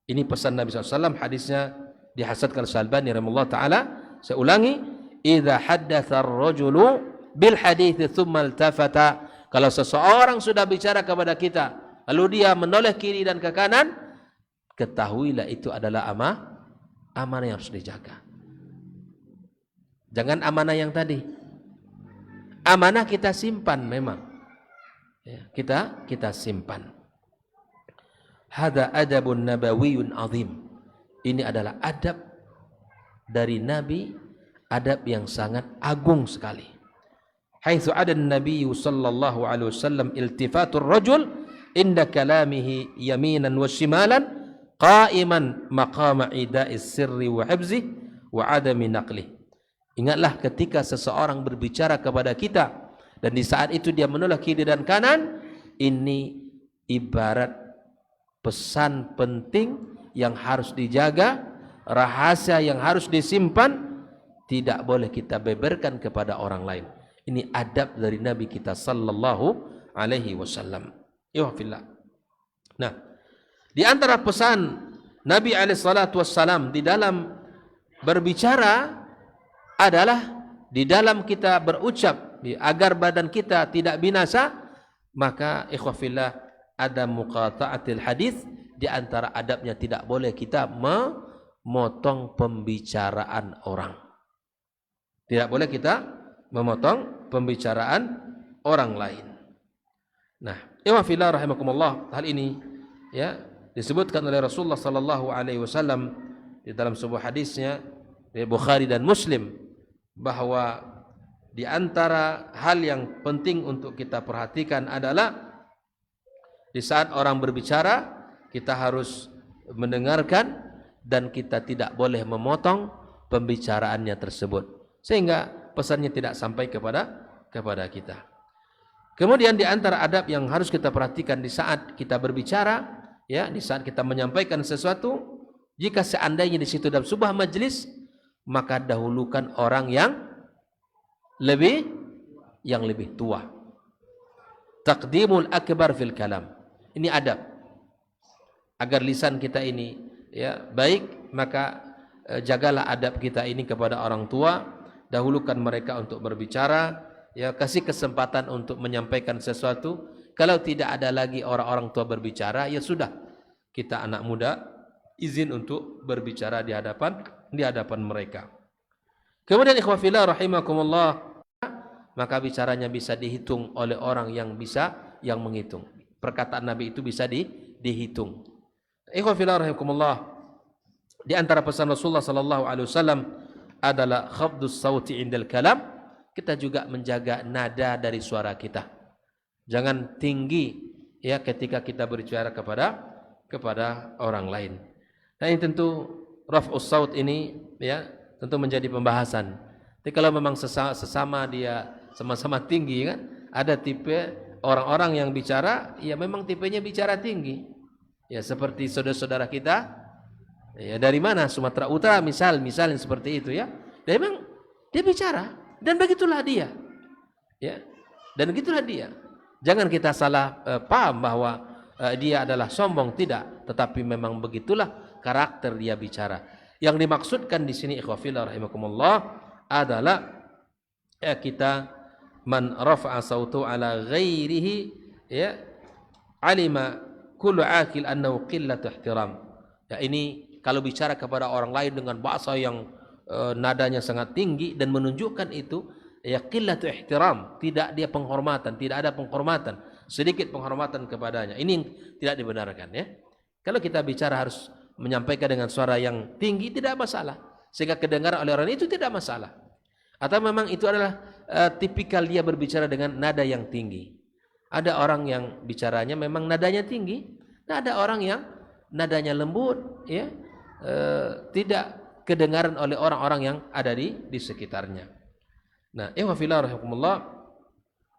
Ini pesan Nabi SAW. Hadisnya dihasankan Syalbani rahimahullah ta'ala. Saya ulangi. Idza haddatsa ar-rajulu bil hadits thumma iltafata. Kalau seseorang sudah bicara kepada kita, lalu dia menoleh kiri dan ke kanan, ketahuilah itu adalah amanah yang harus dijaga. Jangan amanah yang tadi. Amanah kita simpan memang. Ya, kita simpan. Hada adabun nabawiyyun azim. Ini adalah adab dari Nabi, adab yang sangat agung sekali. Haitsu ada Nabi sallallahu alaihi wasallam iltifatur rajul inda kalamihi yaminan wa shimalan qa'iman maqama ida'is sirri wa hifzi wa adami naqlih. Ingatlah ketika seseorang berbicara kepada kita dan di saat itu dia menoleh kiri dan kanan, ini ibarat pesan penting yang harus dijaga, rahasia yang harus disimpan, tidak boleh kita beberkan kepada orang lain. Ini adab dari Nabi kita sallallahu alaihi wasallam. Ya fillah. Nah, di antara pesan Nabi alaihi salatu wassalam di dalam berbicara adalah di dalam kita berucap agar badan kita tidak binasa, maka ikhwafillah ada muqata'atil hadis, di antara adabnya tidak boleh kita memotong pembicaraan orang. Tidak boleh kita memotong pembicaraan orang lain. Nah, ikhwafillah rahimakumullah, hal ini ya disebutkan oleh Rasulullah sallallahu alaihi wasallam di dalam sebuah hadisnya di Bukhari dan Muslim, bahwa di antara hal yang penting untuk kita perhatikan adalah di saat orang berbicara, kita harus mendengarkan dan kita tidak boleh memotong pembicaraannya tersebut, sehingga pesannya tidak sampai kepada kita. Kemudian di antara adab yang harus kita perhatikan di saat kita berbicara, ya, di saat kita menyampaikan sesuatu, jika seandainya di situ dalam sebuah majelis, maka dahulukan orang yang lebih tua. Taqdimul akbar fil kalam. Ini adab. Agar lisan kita ini ya baik, maka jagalah adab kita ini kepada orang tua, dahulukan mereka untuk berbicara, ya, kasih kesempatan untuk menyampaikan sesuatu. Kalau tidak ada lagi orang-orang tua berbicara, ya sudah, kita anak muda izin untuk berbicara di hadapan mereka. Kemudian ikhwafillah rahimakumullah, maka bicaranya bisa dihitung oleh orang yang menghitung. Perkataan Nabi itu bisa dihitung. Ikhwafillah rahimakumullah, di antara pesan Rasulullah sallallahu alaihi wasallam adalah khafdus sauti indal kalam. Kita juga menjaga nada dari suara kita. Jangan tinggi ya ketika kita berbicara kepada orang lain. Nah, ini tentu raf'us saut ini ya tentu menjadi pembahasan. Tapi kalau memang sesama dia sama-sama tinggi kan, ada tipe orang-orang yang bicara ya memang tipenya bicara tinggi. Ya seperti saudara-saudara kita ya dari mana, Sumatera Utara misalnya seperti itu ya. Dan memang dia bicara dan begitulah dia. Ya. Dan begitulah dia. Jangan kita salah paham bahwa dia adalah sombong, tidak, tetapi memang begitulah karakter dia bicara. Yang dimaksudkan di sini ikhwafillah rahimakumullah adalah kita man rafa'a sautu ala ghairihi ya alima kullu akil annahu qillatu ihtiram. Ya, ini kalau bicara kepada orang lain dengan bahasa yang nadanya sangat tinggi dan menunjukkan itu ya qillatu ihtiram, tidak dia penghormatan, tidak ada penghormatan, sedikit penghormatan kepadanya. Ini yang tidak dibenarkan ya. Kalau kita bicara harus menyampaikan dengan suara yang tinggi tidak masalah, sehingga kedengaran oleh orang itu tidak masalah. Atau memang itu adalah tipikal dia berbicara dengan nada yang tinggi. Ada orang yang bicaranya memang nadanya tinggi, dan ada orang yang nadanya lembut, ya, tidak kedengaran oleh orang-orang yang ada di sekitarnya. Nah, ikhwafillah rahimakumullah,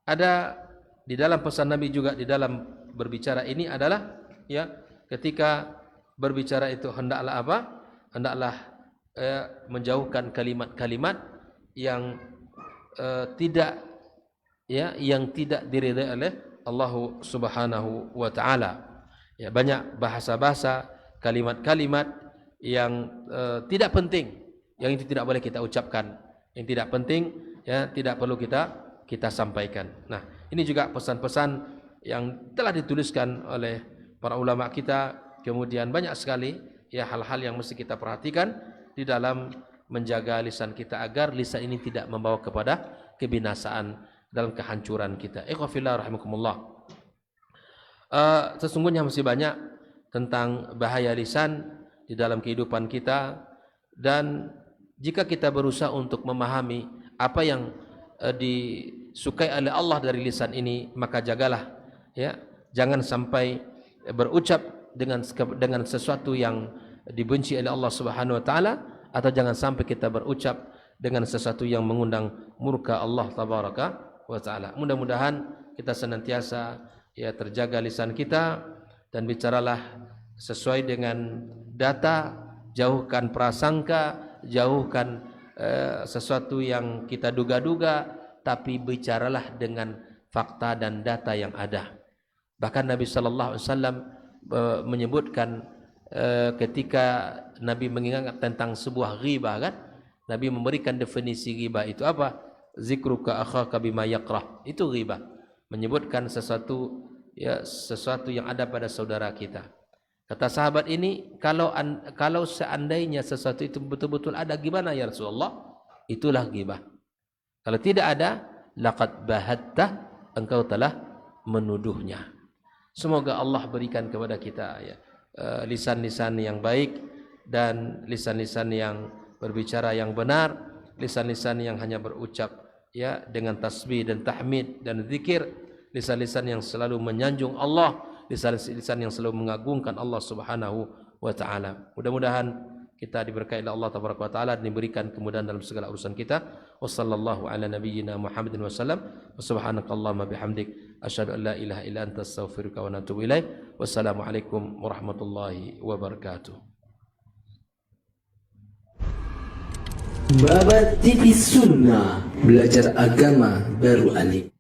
ada di dalam pesan Nabi juga di dalam berbicara ini adalah ya ketika berbicara itu hendaklah apa? Hendaklah menjauhkan kalimat-kalimat yang tidak diridai oleh Allah Subhanahu wa taala. Ya, banyak bahasa-bahasa, kalimat-kalimat yang tidak penting, yang itu tidak boleh kita ucapkan. Yang tidak penting ya tidak perlu kita sampaikan. Nah, ini juga pesan-pesan yang telah dituliskan oleh para ulama kita. Kemudian banyak sekali ya hal-hal yang mesti kita perhatikan di dalam menjaga lisan kita agar lisan ini tidak membawa kepada kebinasaan dalam kehancuran kita. Ikhwafillah rahimakumullah. Sesungguhnya masih banyak tentang bahaya lisan di dalam kehidupan kita, dan jika kita berusaha untuk memahami apa yang disukai oleh Allah dari lisan ini, maka jagalah ya, jangan sampai berucap dengan sesuatu yang dibenci oleh Allah Subhanahu wa taala, atau jangan sampai kita berucap dengan sesuatu yang mengundang murka Allah tabaraka wa taala. Mudah-mudahan kita senantiasa ya terjaga lisan kita dan bicaralah sesuai dengan data, jauhkan prasangka, jauhkan sesuatu yang kita duga-duga, tapi bicaralah dengan fakta dan data yang ada. Bahkan Nabi sallallahu alaihi wasallam menyebutkan ketika Nabi mengingat tentang sebuah ghibah kan, Nabi memberikan definisi ghibah itu apa? Zikruka akhaka bima yakrah. Itu ghibah. Menyebutkan sesuatu ya sesuatu yang ada pada saudara kita. Kata sahabat ini, kalau seandainya sesuatu itu betul-betul ada, gimana ya Rasulullah? Itulah ghibah. Kalau tidak ada, laqad bahatta, engkau telah menuduhnya. Semoga Allah berikan kepada kita ya lisan-lisan yang baik dan lisan-lisan yang berbicara yang benar, lisan-lisan yang hanya berucap ya dengan tasbih dan tahmid dan zikir, lisan-lisan yang selalu menyanjung Allah, lisan-lisan yang selalu mengagungkan Allah Subhanahu wa taala. Mudah-mudahan kita diberkahi oleh Allah tabaraka wa taala dan diberikan kemudahan dalam segala urusan kita. Wassallallahu ala nabiyyina Muhammadin wasallam. Subhanakallahumma bihamdik asyhadu an la ilaha illa anta astaghfiruka wa atubu ilaik. Wassalamualaikum warahmatullahi wabarakatuh. Babat TV Sunnah, belajar agama baru alif.